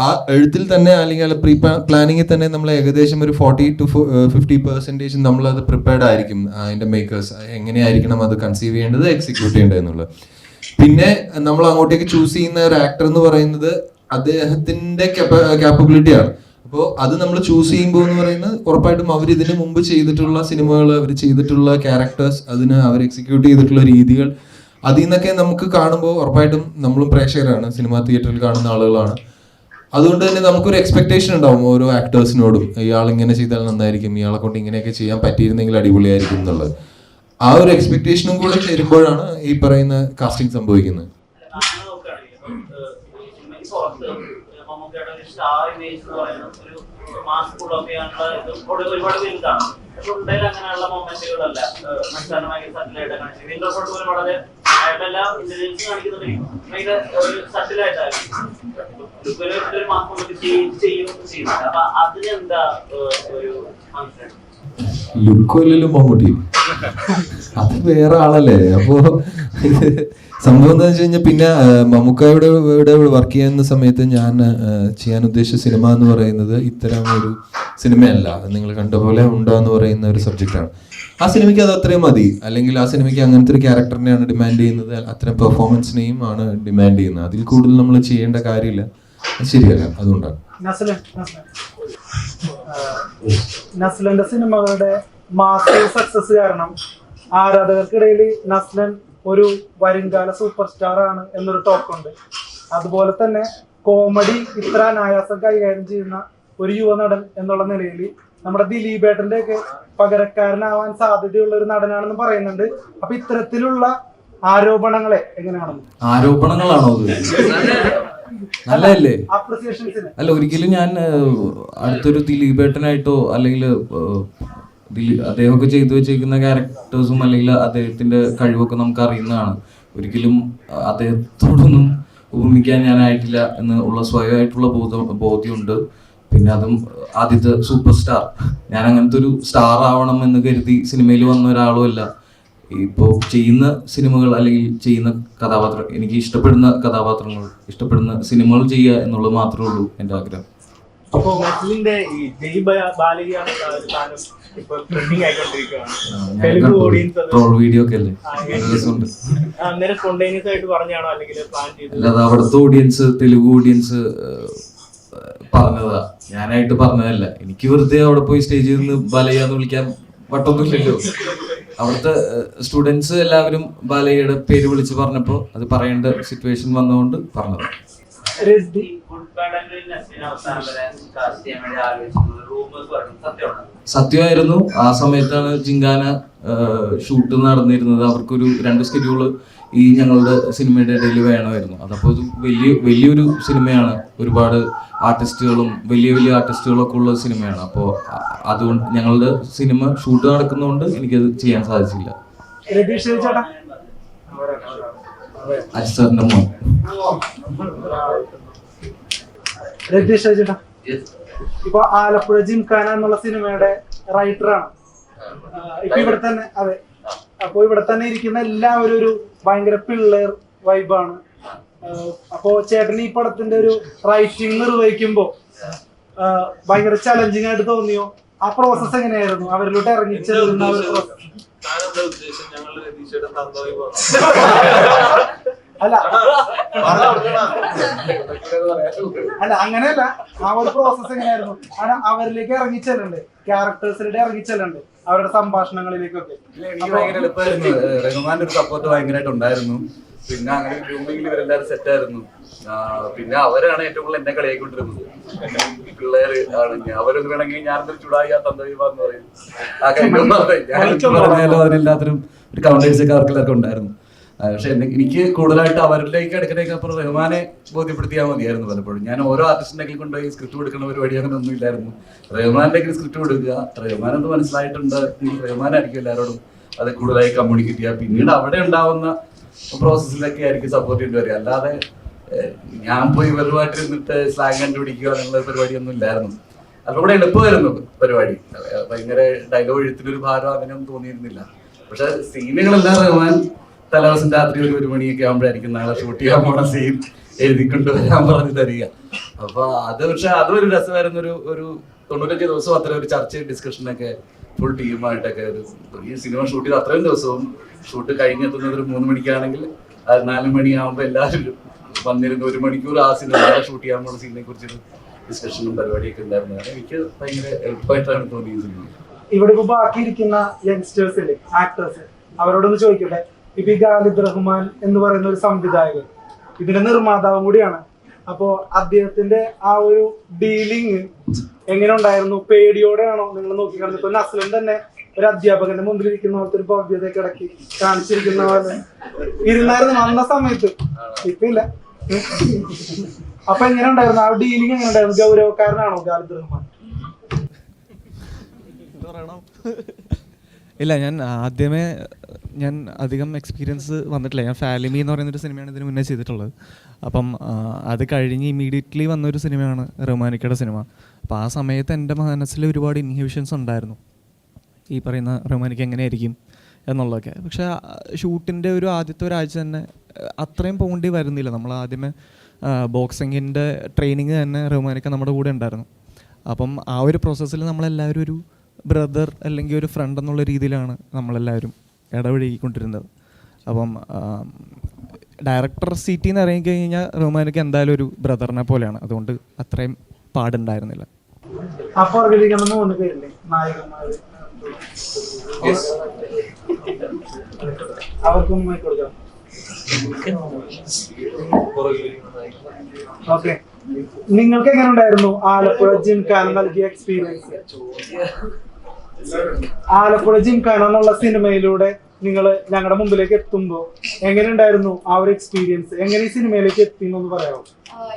ആ എഴുത്തിൽ തന്നെ അല്ലെങ്കിൽ പ്രീ പ്ലാനിങ്ങിൽ തന്നെ നമ്മൾ ഏകദേശം ഒരു 40 to 50% നമ്മളത് പ്രിപ്പയർഡ് ആയിരിക്കും. അതിൻ്റെ മേക്കേഴ്സ് എങ്ങനെയായിരിക്കണം അത് കൺസീവ് ചെയ്യേണ്ടത്, എക്സിക്യൂട്ട് ചെയ്യേണ്ടത് എന്നുള്ളത്. പിന്നെ നമ്മൾ അങ്ങോട്ടേക്ക് ചൂസ് ചെയ്യുന്ന ഒരു ആക്ടർ എന്ന് പറയുന്നത് അദ്ദേഹത്തിന്റെ കാപ്പബിലിറ്റിയാണ്. അപ്പോൾ അത് നമ്മൾ ചൂസ് ചെയ്യുമ്പോൾ എന്ന് പറയുന്നത് ഉറപ്പായിട്ടും അവർ ഇതിനു മുമ്പ് ചെയ്തിട്ടുള്ള സിനിമകൾ, അവർ ചെയ്തിട്ടുള്ള ക്യാരക്ടേഴ്സ്, അതിന് അവർ എക്സിക്യൂട്ട് ചെയ്തിട്ടുള്ള രീതികൾ, അതിൽ നിന്നൊക്കെ നമുക്ക് കാണുമ്പോൾ ഉറപ്പായിട്ടും നമ്മളും പ്രേക്ഷകരാണ്, സിനിമാ തിയേറ്ററിൽ കാണുന്ന ആളുകളാണ്. അതുകൊണ്ട് തന്നെ നമുക്കൊരു എക്സ്പെക്ടേഷൻ ഉണ്ടാവും ഓരോ ആക്ടേഴ്സിനോടും, ഇയാൾ ഇങ്ങനെ ചെയ്താൽ നന്നായിരിക്കും, ഇയാളെ കൊണ്ട് ഇങ്ങനെയൊക്കെ ചെയ്യാൻ പറ്റിയിരുന്നെങ്കിൽ അടിപൊളിയായിരിക്കും എന്നുള്ളത്. ആ ഒരു എക്സ്പെക്ടേഷനും കൂടെ ചേരുമ്പോഴാണ് ഈ പറയുന്ന കാസ്റ്റിംഗ് സംഭവിക്കുന്നത്. ഒരുപാട് പേര് കാണും. അങ്ങനെയുള്ള മൊമെന്റുകളല്ല വളരെ അയാളെല്ലാം ഇന്റലിജൻസ് കാണിക്കുന്നുണ്ടെങ്കിൽ ഭയങ്കര ഒരു സട്ടിലായിട്ടായിരുന്നു ചെയ്യുന്നത്. അപ്പൊ അതിനെന്താ ഒരു ഫംഗ്ഷൻ? ലുക്കല്ലല്ലോ മമ്മൂട്ടി, അത് വേറെ ആളല്ലേ. അപ്പോ സംഭവം എന്താ വെച്ച് കഴിഞ്ഞാൽ, പിന്നെ മമ്മൂക്കയുടെ ഇവിടെ വർക്ക് ചെയ്യുന്ന സമയത്ത് ഞാൻ ചെയ്യാൻ ഉദ്ദേശിച്ച സിനിമ എന്ന് പറയുന്നത് ഇത്തരം ഒരു സിനിമയല്ല. നിങ്ങൾ കണ്ട പോലെ ഉണ്ടോ എന്ന് പറയുന്ന ഒരു സബ്ജക്റ്റാണ്. ആ സിനിമയ്ക്ക് അത് അത്രയും മതി, അല്ലെങ്കിൽ ആ സിനിമയ്ക്ക് അങ്ങനത്തെ ഒരു ക്യാരക്ടറിനെയാണ് ഡിമാൻഡ് ചെയ്യുന്നത്, അത്തരം പെർഫോമൻസിനെയും ആണ് ഡിമാൻഡ് ചെയ്യുന്നത്. അതിൽ കൂടുതൽ നമ്മൾ ചെയ്യേണ്ട കാര്യമില്ല, അത് ശരിയല്ല. അതുകൊണ്ടാണ് നസ്ലന്റെ സിനിമകളുടെ മാസ്റ്റർ സക്സസ് കാരണം ആരാധകർക്കിടയിൽ നസ്ലൻ ഒരു വരുംകാല സൂപ്പർ സ്റ്റാർ ആണ് എന്നൊരു ടോക്കുണ്ട്. അതുപോലെ തന്നെ കോമഡി ഇത്ര അനായാസം കൈകാര്യം ചെയ്യുന്ന ഒരു യുവ നടൻ എന്നുള്ള നിലയിൽ നമ്മുടെ ദിലീപേട്ടന്റെ ഒക്കെ പകരക്കാരനാവാൻ സാധ്യതയുള്ള ഒരു നടനാണെന്ന് പറയുന്നുണ്ട്. അപ്പൊ ഇത്തരത്തിലുള്ള ആരോപണങ്ങളെ എങ്ങനെയാണ്? ആരോപണങ്ങളാണോ നല്ലതല്ലേ? അപ്രിസിയേഷൻസിന് അല്ല, ഒരിക്കലും ഞാൻ അടുത്തൊരു ദിലീപേട്ടനായിട്ടോ അല്ലെങ്കിൽ അദ്ദേഹമൊക്കെ ചെയ്തു വെച്ചിരിക്കുന്ന ക്യാരക്ടേഴ്സും അല്ലെങ്കിൽ അദ്ദേഹത്തിന്റെ കഴിവൊക്കെ നമുക്ക് അറിയുന്നതാണ്. ഒരിക്കലും അദ്ദേഹത്തോടൊന്നും ഉപമിക്കാൻ ഞാനായിട്ടില്ല എന്ന് ഉള്ള സ്വയമായിട്ടുള്ള ബോധ്യമുണ്ട്. പിന്നെ അതും ആദ്യത്തെ സൂപ്പർ സ്റ്റാർ, ഞാൻ അങ്ങനത്തെ ഒരു സ്റ്റാർ ആവണം എന്ന് കരുതി സിനിമയിൽ വന്ന ഒരാളുമല്ല. ഇപ്പോൾ ചെയ്യുന്ന സിനിമകൾ അല്ലെങ്കിൽ ചെയ്യുന്ന കഥാപാത്രം, എനിക്ക് ഇഷ്ടപ്പെടുന്ന കഥാപാത്രങ്ങൾ, ഇഷ്ടപ്പെടുന്ന സിനിമകൾ ചെയ്യുക എന്നുള്ളത് മാത്രമേ ഉള്ളൂ എൻ്റെ ആഗ്രഹം. അപ്പോ നസ്ലിന്റെ ഈ ജയ് ബാലകയാണ് ഇപ്പൊ ട്രെൻഡിങ് ആയിക്കൊണ്ടിരിക്കുകയാണ്. തെലുങ്ക് ഓഡിയൻസ് ട്രോൾ വീഡിയോ ഒക്കെ അല്ലേ, അന്നേരം സ്പോണ്ടേനിയസ് ആയിട്ട് പറഞ്ഞാണോ അല്ലെങ്കിൽ പ്ലാൻ ചെയ്തത്? അല്ലാതെ അവിടുത്തെ ഓഡിയൻസ്, തെലുങ്ക് ഓഡിയൻസ് പറഞ്ഞതാ, ഞാനായിട്ട് പറഞ്ഞതല്ല. എനിക്ക് വെറുതെ അവിടെ പോയി സ്റ്റേജിൽ നിന്ന് ബാലയ്യാന്ന് വിളിക്കാൻ വട്ടൊന്നുമില്ലല്ലോ. അവിടുത്തെ സ്റ്റുഡൻസ് എല്ലാവരും ബാലയ്യയുടെ പേര് വിളിച്ച് പറഞ്ഞപ്പോ അത് പറയേണ്ട സിറ്റുവേഷൻ വന്നുകൊണ്ട് പറഞ്ഞത്. സത്യമായിരുന്നു. ആ സമയത്താണ് ജിങ്കാന ഷൂട്ട് നടന്നിരുന്നത്. അവർക്കൊരു 2 സ്കെഡ്യൂള് ഈ ഞങ്ങളുടെ സിനിമയുടെ ഇടയിൽ വേണമായിരുന്നു. അതപ്പോൾ ഇത് വലിയൊരു സിനിമയാണ്, ഒരുപാട് ആർട്ടിസ്റ്റുകളും വലിയ ആർട്ടിസ്റ്റുകളൊക്കെ ഉള്ള സിനിമയാണ്. അപ്പോൾ അതുകൊണ്ട് ഞങ്ങളുടെ സിനിമ ഷൂട്ട് നടക്കുന്നതുകൊണ്ട് എനിക്കത് ചെയ്യാൻ സാധിച്ചില്ല. അജിസാറിന്റെ മോൻ രതീഷ് ചേട്ടാ, ഇപ്പൊ ആലപ്പുഴ ജിംഖാന എന്നുള്ള സിനിമയുടെ റൈറ്ററാണ്. ഇപ്പൊ ഇവിടെ തന്നെ, അതെ, അപ്പൊ ഇവിടെ തന്നെ ഇരിക്കുന്ന എല്ലാവരും ഒരു ഭയങ്കര പിള്ളേർ വൈബാണ്. അപ്പോ ചേട്ടൻ ഈ പടത്തിന്റെ ഒരു റൈറ്റിംഗ് നിർവഹിക്കുമ്പോ ഭയങ്കര ചലഞ്ചിങ് ആയിട്ട് തോന്നിയോ? ആ പ്രോസസ് എങ്ങനെയായിരുന്നു? അവരിലോട്ട് ഇറങ്ങിച്ചേരുന്ന അല്ല അങ്ങനെയല്ല, ആ ഒരു പ്രോസസ് എങ്ങനെയായിരുന്നു? അവരിലേക്ക് ഇറങ്ങിച്ചെല്ലണ്ട്, ക്യാരക്ടേഴ്സിലൂടെ ഇറങ്ങിച്ചെല്ലണ്ട്, അവരുടെ സംഭാഷണങ്ങളിലേക്കൊക്കെ. ഭയങ്കര എളുപ്പമായിരുന്നു. റഹ്മാന്റെ ഒരു സപ്പോർട്ട് ഭയങ്കരമായിട്ട് ഉണ്ടായിരുന്നു. പിന്നെ അങ്ങനെ ഗ്രൂമിങ്ങിൽ ഇവരെല്ലാവരും സെറ്റായിരുന്നു. പിന്നെ അവരാണ് ഏറ്റവും കൂടുതൽ എന്നെ കളിയായിക്കൊണ്ടിരുന്നത്. പിള്ളേര് ആണെങ്കിൽ അവരൊന്നും വേണമെങ്കിൽ ഞാനൊരു ചുടായി ആ തന്തവിന്ന് പറയും. ആ പറഞ്ഞാലോ അതിനെല്ലാത്തിനും ഒരു കൗണ്ടേഴ്സ് ഒക്കെ അവർക്കെല്ലാവർക്കും ഉണ്ടായിരുന്നു. പക്ഷെ എനിക്ക് കൂടുതലായിട്ട് അവരിലേക്ക് എടുക്കണേക്ക് അപ്പുറം റഹ്മാനെ ബോധ്യപ്പെടുത്തിയാൽ മതിയായിരുന്നു. പലപ്പോഴും ഞാൻ ഓരോ ആർട്ടിസ്റ്റിനെ കൊണ്ടുപോയി സ്ക്രിപ്റ്റ് കൊടുക്കുന്ന പരിപാടി അങ്ങനെ ഒന്നും ഇല്ലായിരുന്നു. റഹ്മാന്റെ സ്ക്രിപ്റ്റ് കൊടുക്കുക, റഹ്മാൻ എന്ത് മനസ്സിലായിട്ടുണ്ട്, റഹ്മാനായിരിക്കും എല്ലാവരോടും അത് കൂടുതലായി കമ്മ്യൂണിക്കേറ്റ് ചെയ്യുക. പിന്നീട് അവിടെ ഉണ്ടാവുന്ന പ്രോസസ്സിലൊക്കെ ആയിരിക്കും സപ്പോർട്ട് ചെയ്യേണ്ടി വരിക. അല്ലാതെ ഞാൻ പോയി വെറുമായിട്ട് ഇരുന്നിട്ട് സ്ലാങ് കണ്ടുപിടിക്കുക എന്നുള്ള പരിപാടിയൊന്നും ഇല്ലായിരുന്നു. അപ്പോൾ കൂടെ എളുപ്പമായിരുന്നു പരിപാടി. ഭയങ്കര ഡയലോഗ് എഴുത്തിനൊരു ഭാരം അങ്ങനെയൊന്നും തോന്നിയിരുന്നില്ല. പക്ഷെ സീനുകളെല്ലാം റഹ്മാൻ തലേദിവസം രാത്രി ഒരു 1 മണിയൊക്കെ ആകുമ്പോഴായിരിക്കും നാളെ ഷൂട്ട് ചെയ്യാൻ പോണ സീൻ എഴുതിക്കൊണ്ട് വരാൻ പറഞ്ഞു തരിക. അപ്പൊ അത് പക്ഷെ അതൊരു രസമായിരുന്നു. ഒരു 95 ദിവസം അത്ര ഒരു ചർച്ചയും ഡിസ്കഷനൊക്കെ ഫുൾ ടീമായിട്ടൊക്കെ ഈ സിനിമ ഷൂട്ട് ചെയ്ത് അത്രയും ദിവസവും ഷൂട്ട് കഴിഞ്ഞെത്തുന്നത് ഒരു 3 മണിക്കാണെങ്കിൽ 4 മണിയാകുമ്പോൾ എല്ലാവരും വന്നിരുന്നു 1 മണിക്കൂർ ആ സിനിമ ഷൂട്ട് ചെയ്യാൻ പോകുന്ന സീനിനെ കുറിച്ചൊരു ഡിസ്കഷനും പരിപാടിയൊക്കെ ഉണ്ടായിരുന്നു. എനിക്ക് ഭയങ്കര എളുപ്പമായിട്ടാണ് തോന്നിയത്. ഇവിടെ ഇപ്പൊ ബാക്കിയിരിക്കുന്ന യങ്സ്റ്റേഴ്സ് ഇല്ലേ, ആക്ടേഴ്സ്, അവരോടൊന്ന് ചോദിക്കട്ടെ. ഇപ്പൊ ഈ ഖാലിദ് റഹ്മാൻ എന്ന് പറയുന്ന ഒരു സംവിധായകൻ ഇതിന്റെ നിർമ്മാതാവും കൂടിയാണ്. അപ്പോ അദ്ദേഹത്തിന്റെ ആ ഒരു ഡീലിങ് എങ്ങനെ ഉണ്ടായിരുന്നു? പേടിയോടെയാണോ നിങ്ങൾ നോക്കിക്കാണുന്നത്? ഇപ്പൊ നസ്ലൻ തന്നെ ഒരു അധ്യാപകന്റെ മുമ്പിൽ ഇരിക്കുന്ന പോലത്തെ ഒരു ഭവ്യതയൊക്കെ ഇടയ്ക്ക് കാണിച്ചിരിക്കുന്ന പോലെ ഇരുന്നായിരുന്നു വന്ന സമയത്ത്. ഇപ്പൊ ഇല്ല. അപ്പൊ എങ്ങനെ ഉണ്ടായിരുന്നു ആ ഡീലിങ്? എങ്ങനെ ഉണ്ടായിരുന്നു? ഗൗരവക്കാരനാണോ ഖാലിദ് റഹ്മാൻ? ഇല്ല, ഞാൻ അധികം എക്സ്പീരിയൻസ് വന്നിട്ടില്ല. ഞാൻ ഫാലിമി എന്ന് പറയുന്നൊരു സിനിമയാണ് ഇതിന് മുന്നേ ചെയ്തിട്ടുള്ളത്. അപ്പം അത് കഴിഞ്ഞ് ഇമ്മീഡിയറ്റ്ലി വന്നൊരു സിനിമയാണ് റഹ്മാനിക്കയുടെ സിനിമ. അപ്പോൾ ആ സമയത്ത് എൻ്റെ മനസ്സിൽ ഒരുപാട് ഇൻഹിബിഷൻസ് ഉണ്ടായിരുന്നു, ഈ പറയുന്ന റഹ്മാനിക്ക എങ്ങനെയായിരിക്കും എന്നുള്ളതൊക്കെ. പക്ഷേ ഷൂട്ടിൻ്റെ ആദ്യത്തെ ഒരാഴ്ച തന്നെ അത്രയും പോകേണ്ടി വരുന്നില്ല. നമ്മൾ ആദ്യമേ ബോക്സിങ്ങിൻ്റെ ട്രെയിനിങ് തന്നെ റഹ്മാനിക്ക നമ്മുടെ കൂടെ ഉണ്ടായിരുന്നു. അപ്പം ആ ഒരു പ്രോസസ്സിൽ നമ്മളെല്ലാവരും ഒരു ബ്രദർ അല്ലെങ്കിൽ ഒരു ഫ്രണ്ട് എന്നുള്ള രീതിയിലാണ് നമ്മളെല്ലാവരും ഇടപഴകിക്കൊണ്ടിരുന്നത്. അപ്പം ഡയറക്ടർ സീറ്റിൽ നിന്ന് ഇറങ്ങി കഴിഞ്ഞാൽ റഹ്മാനിക്ക് എന്തായാലും ഒരു ബ്രദറിനെ പോലെയാണ്. അതുകൊണ്ട് അത്രയും പാടുണ്ടായിരുന്നില്ല. ഓക്കെ, നിങ്ങൾക്ക് എങ്ങനെ ഉണ്ടായിരുന്നു ആലപ്പുഴ ജിംഖാന നൽകിയ എക്സ്പീരിയൻസ്? ആലപ്പുഴ ജിംഖാന എന്നുള്ള സിനിമയിലൂടെ നിങ്ങൾ ഞങ്ങളുടെ മുമ്പിലേക്ക് എത്തുമ്പോൾ എങ്ങനെ ഉണ്ടായിരുന്നു ആ ഒരു എക്സ്പീരിയൻസ്? എങ്ങനെ ഈ സിനിമയിലേക്ക് എത്തിയെന്ന് പറയാമോ?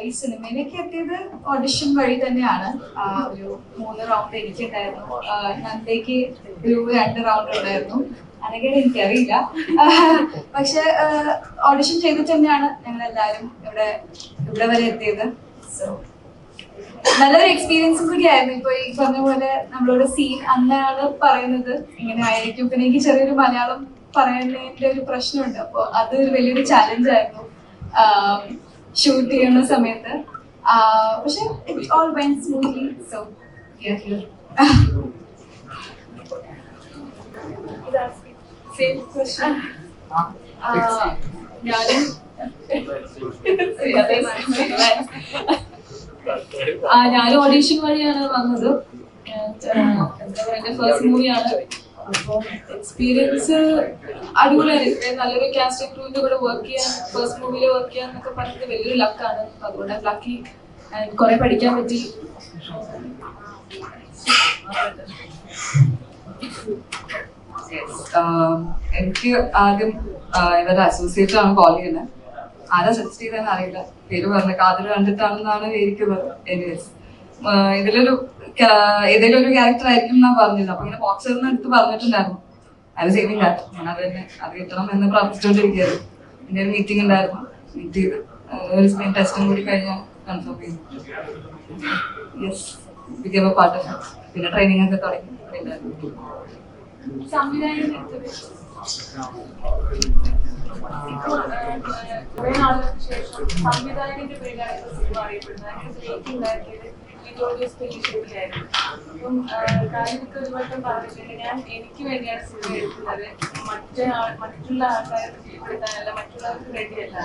ഈ സിനിമയിലേക്ക് എത്തിയത് ഓഡിഷൻ വഴി തന്നെയാണ്. ഒരു 3 റൗണ്ട് എനിക്കുണ്ടായിരുന്നു, നന്ദയ്ക്ക് ഒരു 2 റൗണ്ട് ഉണ്ടായിരുന്നു. അതൊക്കെ എനിക്കറിയില്ല. പക്ഷെ ഓഡിഷൻ ചെയ്തിട്ട് തന്നെയാണ് ഞങ്ങൾ എല്ലാവരും ഇവിടെ വരെ എത്തിയത്. സോ നല്ലൊരു എക്സ്പീരിയൻസും കൂടിയായിരുന്നു. ഇപ്പൊ ഈ പറഞ്ഞ പോലെ നമ്മളോട് സീൻ അന്നാണ് പറയുന്നത് ഇങ്ങനെ ആയിരിക്കും. പിന്നെ എനിക്ക് ചെറിയൊരു മലയാളം പറയുന്നതിന്റെ ഒരു പ്രശ്നമുണ്ട്. അപ്പോൾ അതൊരു വലിയൊരു ചാലഞ്ച് ആയിരുന്നു ഷൂട്ട് ചെയ്യുന്ന സമയത്ത്. പക്ഷെ it all went smoothly. So same question. ഞാനും ഓഡീഷൻ വഴിയാണ് വന്നത്. എന്റെ ഫസ്റ്റ് മൂവിയാണ്. അപ്പോൾ എക്സ്പീരിയൻസ് അടിപൊളിയായിരുന്നു. നല്ലൊരു കാസ്റ്റിംഗ് ക്രൂവിന്റെ കൂടെ വർക്ക് ചെയ്യാൻ, ഫസ്റ്റ് മൂവിയിൽ വർക്ക് ചെയ്യാൻ എന്നൊക്കെ പറഞ്ഞത് വലിയൊരു ലക്കാണ്. അതുകൊണ്ട് ലക്കി, കുറെ പഠിക്കാൻ പറ്റി. എനിക്ക് ആദ്യം ഇവരുടെ അസോസിയേറ്റ് ആണ് കോൾ ചെയ്യുന്നത്. ആരാ സജസ്റ്റ് ചെയ്തതെന്ന് അറിയില്ല, പേര് പറഞ്ഞ കാതിൽ കണ്ടിട്ടാണെന്നാണ് ഇരിക്കുന്നത്. ഏതെങ്കിലും ഒരു ക്യാരക്ടർ ആയിരിക്കും എന്നാ പറഞ്ഞിരുന്നത്. അപ്പൊ ഇങ്ങനെ ബോക്സറിന് അടുത്ത് പറഞ്ഞിട്ടുണ്ടായിരുന്നു. അത് സേവിങ് കാറ്റ്, ഞാൻ അത് കിട്ടണം എന്ന് പ്രാർത്ഥിച്ചുകൊണ്ടിരിക്കുകയായിരുന്നു. പിന്നെ ഒരു മീറ്റിംഗ് ഉണ്ടായിരുന്നു. മീറ്റ് ചെയ്ത് ഒരു സ്ക്രീൻ ടെസ്റ്റും കൂടി കഴിഞ്ഞാൽ കൺഫേം ചെയ്തു. Yes, become A part of it. പിന്നെ ട്രെയിനിങ് ഒക്കെ തുടങ്ങി. കുറെ നാളുകൾക്ക് ശേഷം സംവിധായകന്റെ പേരാണ് സിനിമ അറിയപ്പെടുന്നത്. അപ്പം കാര്യമൊക്കെ ഒരു വട്ടം പറഞ്ഞിട്ടുണ്ട്, എനിക്ക് വേണ്ടിയാണ് സിനിമ എടുക്കുന്നത്, മറ്റുള്ള ആൾക്കാർക്ക് കീഴ്പ്പെടുത്താനല്ല, മറ്റുള്ളവർക്ക് വേണ്ടിയല്ല.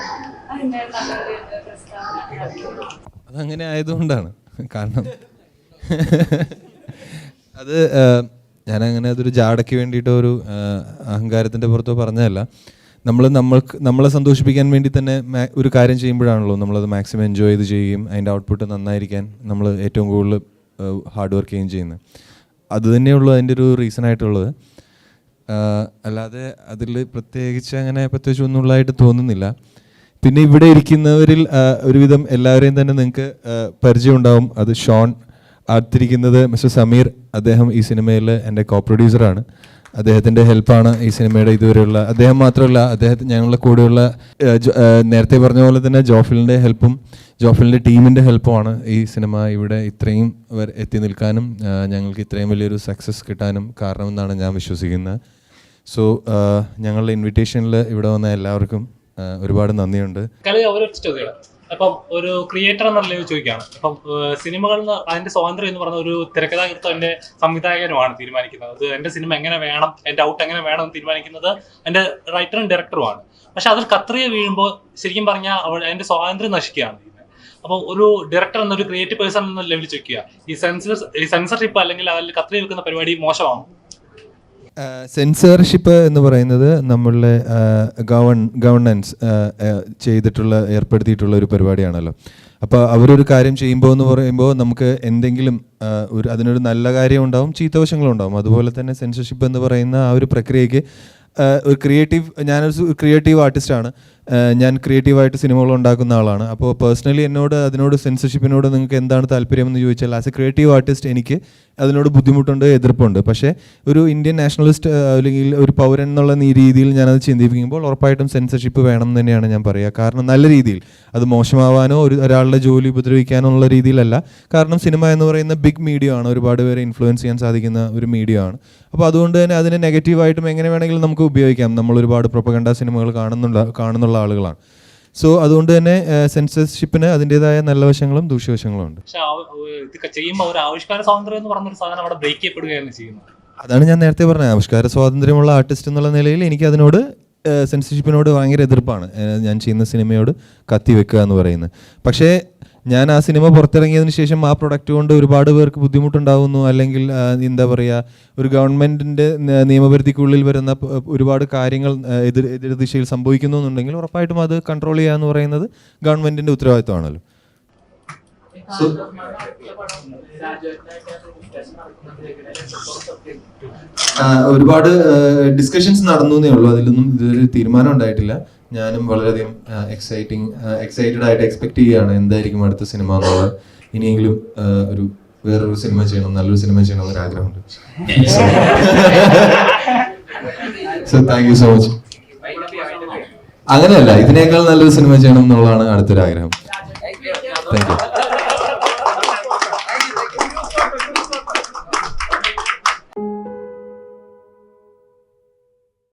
അതെന്തായാലും നല്ലൊരു പ്രസ്താവന. അതങ്ങനെ ആയതുകൊണ്ടാണ്. കാരണം അത് ഞാനങ്ങനെ അതൊരു ജാടയ്ക്ക് വേണ്ടിയിട്ടോ ഒരു അഹങ്കാരത്തിൻ്റെ പുറത്തോ പറഞ്ഞതല്ല. നമ്മളെ സന്തോഷിപ്പിക്കാൻ വേണ്ടി തന്നെ ഒരു കാര്യം ചെയ്യുമ്പോഴാണല്ലോ നമ്മളത് മാക്സിമം എൻജോയ് ചെയ്ത് ചെയ്യുകയും അതിൻ്റെ ഔട്ട്പുട്ട് നന്നായിരിക്കാൻ നമ്മൾ ഏറ്റവും കൂടുതൽ ഹാർഡ് വർക്ക് ചെയ്യുകയും ചെയ്യുന്നത്. അതുതന്നെയുള്ളൂ അതിൻ്റെ ഒരു റീസൺ ആയിട്ടുള്ളത്. അല്ലാതെ അതിൽ പ്രത്യേകിച്ച് അങ്ങനെ പ്രത്യേകിച്ച് ഒന്നുള്ളതായിട്ട് തോന്നുന്നില്ല. പിന്നെ ഇവിടെ ഇരിക്കുന്നവരിൽ ഒരുവിധം എല്ലാവരെയും തന്നെ നിങ്ങൾക്ക് പരിചയം ഉണ്ടാവും. അത് ഷോൺ, അടുത്തിരിക്കുന്നത് മിസ്റ്റർ സമീർ. അദ്ദേഹം ഈ സിനിമയിൽ എൻ്റെ കോ പ്രൊഡ്യൂസറാണ്. അദ്ദേഹത്തിൻ്റെ ഹെൽപ്പാണ് ഈ സിനിമയുടെ ഇതുവരെയുള്ള. അദ്ദേഹം മാത്രമല്ല, ഞങ്ങളുടെ കൂടെയുള്ള നേരത്തെ പറഞ്ഞ പോലെ തന്നെ ജോഫിലിൻ്റെ ഹെൽപ്പും ജോഫിലിൻ്റെ ടീമിൻ്റെ ഹെൽപ്പുമാണ് ഈ സിനിമ ഇവിടെ ഇത്രയും എത്തി നിൽക്കാനും ഞങ്ങൾക്ക് ഇത്രയും വലിയൊരു സക്സസ് കിട്ടാനും കാരണമെന്നാണ് ഞാൻ വിശ്വസിക്കുന്നത്. സോ ഞങ്ങളുടെ ഇൻവിറ്റേഷനിൽ ഇവിടെ വന്ന എല്ലാവർക്കും ഒരുപാട് നന്ദിയുണ്ട്. അപ്പം ഒരു ക്രിയേറ്റർ എന്നുള്ള ലെവൽ ചോദിക്കുകയാണ്. അപ്പം സിനിമകളിൽ അതിന്റെ സ്വാതന്ത്ര്യം എന്ന് പറഞ്ഞ ഒരു തിരക്കഥാകൃത്തും എന്റെ സംവിധായകനുമാണ് തീരുമാനിക്കുന്നത്. അത് എന്റെ സിനിമ എങ്ങനെ വേണം, എന്റെ ഔട്ട് എങ്ങനെ വേണം എന്ന് തീരുമാനിക്കുന്നത് എന്റെ റൈറ്ററും ഡയറക്ടറുമാണ്. പക്ഷെ അതിൽ കത്രിക വീഴുമ്പോൾ ശരിക്കും പറഞ്ഞാൽ അതിന്റെ സ്വാതന്ത്ര്യം നശിക്കുകയാണ്. അപ്പോൾ ഒരു ഡയറക്ടർ എന്നൊരു ക്രിയേറ്റീവ് പേഴ്സൺ എന്ന ലെവലിൽ ചോദിക്കുക, ഈ സെൻസർഷിപ്പ് അല്ലെങ്കിൽ അതിൽ കത്രിക വെക്കുന്ന പരിപാടി മോശമാണോ? സെൻസർഷിപ്പ് എന്ന് പറയുന്നത് നമ്മളുടെ ഗവൺമെൻസ് ഏർപ്പെടുത്തിയിട്ടുള്ള ഒരു പരിപാടിയാണല്ലോ. അപ്പോൾ അവരൊരു കാര്യം ചെയ്യുമ്പോൾ എന്ന് പറയുമ്പോൾ നമുക്ക് എന്തെങ്കിലും അതിനൊരു നല്ല കാര്യം ഉണ്ടാവും, ചീത്തവശങ്ങളും ഉണ്ടാവും. അതുപോലെ തന്നെ സെൻസർഷിപ്പ് എന്ന് പറയുന്ന ആ ഒരു പ്രക്രിയയ്ക്ക് ഞാനൊരു ക്രിയേറ്റീവ് ആർട്ടിസ്റ്റാണ്. ഞാൻ ക്രിയേറ്റീവായിട്ട് സിനിമകൾ ഉണ്ടാക്കുന്ന ആളാണ്. അപ്പോൾ പേഴ്സണലി അതിനോട് സെൻസർഷിപ്പിനോട് നിങ്ങൾക്ക് എന്താണ് താല്പര്യം എന്ന് ചോദിച്ചാൽ, ആസ് എ ക്രിയേറ്റീവ് ആർട്ടിസ്റ്റ് എനിക്ക് അതിനോട് ബുദ്ധിമുട്ടുണ്ട്, എതിർപ്പുണ്ട്. പക്ഷേ ഒരു ഇന്ത്യൻ നാഷണലിസ്റ്റ് അല്ലെങ്കിൽ ഒരു പൗരൻ എന്നുള്ള രീതിയിൽ ഞാനത് ചിന്തിപ്പിക്കുമ്പോൾ ഉറപ്പായിട്ടും സെൻസർഷിപ്പ് വേണം എന്ന് തന്നെയാണ് ഞാൻ പറയുക. കാരണം നല്ല രീതിയിൽ, അത് മോശമാവാനോ ഒരാളുടെ ജോലി ഉപദ്രവിക്കാനോ ഉള്ള രീതിയിലല്ല. കാരണം സിനിമ എന്ന് പറയുന്ന ബിഗ് മീഡിയ ആണ്, ഒരുപാട് പേരെ ഇൻഫ്ലുവൻസ് ചെയ്യാൻ സാധിക്കുന്ന ഒരു മീഡിയ ആണ്. അപ്പോൾ അതുകൊണ്ട് തന്നെ അതിനെ നെഗറ്റീവായിട്ടും എങ്ങനെ വേണമെങ്കിലും നമുക്ക് ഉപയോഗിക്കാം. നമ്മൾ ഒരുപാട് പ്രൊപ്പഗണ്ട സിനിമകൾ കാണുന്നുള്ള ആളുകളാണ്. സോ അതുകൊണ്ട് തന്നെ സെൻസർഷിപ്പിന് അതിൻ്റെതായ നല്ല വശങ്ങളും ദൂഷ്യവശങ്ങളും ഉണ്ട്. അതാണ് ഞാൻ നേരത്തെ പറഞ്ഞത്, ആവിഷ്കാര സ്വാതന്ത്ര്യമുള്ള ആർട്ടിസ്റ്റ് എന്നുള്ള നിലയിൽ എനിക്ക് അതിനോട് സെൻസർഷിപ്പിനോട് ഭയങ്കര എതിർപ്പാണ്. ഞാൻ ചെയ്യുന്ന സിനിമയോട് കത്തിവെക്കുക എന്ന് പറയുന്നത്. പക്ഷേ ഞാൻ ആ സിനിമ പുറത്തിറങ്ങിയതിന് ശേഷം ആ പ്രൊഡക്റ്റ് കൊണ്ട് ഒരുപാട് പേർക്ക് ബുദ്ധിമുട്ടുണ്ടാകുന്നു, അല്ലെങ്കിൽ എന്താ പറയുക, ഒരു ഗവൺമെൻറ്റിൻ്റെ നിയമപരിധിക്കുള്ളിൽ വരുന്ന ഒരുപാട് കാര്യങ്ങൾ എതിർ ദിശയിൽ സംഭവിക്കുന്നു എന്നുണ്ടെങ്കിൽ ഉറപ്പായിട്ടും അത് കൺട്രോൾ ചെയ്യുക എന്ന് പറയുന്നത് ഗവൺമെൻറ്റിൻ്റെ ഉത്തരവാദിത്തമാണല്ലോ. ഒരുപാട് ഡിസ്കഷൻസ് നടന്നു എന്നേ ഉള്ളൂ, അതിലൊന്നും ഇതൊരു തീരുമാനം ഉണ്ടായിട്ടില്ല. ഞാനും വളരെയധികം എക്സൈറ്റഡ് ആയിട്ട് എക്സ്പെക്ട് ചെയ്യുകയാണ് എന്തായിരിക്കും അടുത്ത സിനിമ എന്നുള്ളത്. ഇനിയെങ്കിലും വേറൊരു സിനിമ ചെയ്യണം, നല്ലൊരു സിനിമ ചെയ്യണം എന്നൊരു ആഗ്രഹമുണ്ട്. So thank you so much. അങ്ങനെയല്ല, ഇതിനേക്കാൾ നല്ലൊരു സിനിമ ചെയ്യണം എന്നുള്ളതാണ് അടുത്തൊരു ആഗ്രഹം. Thank you.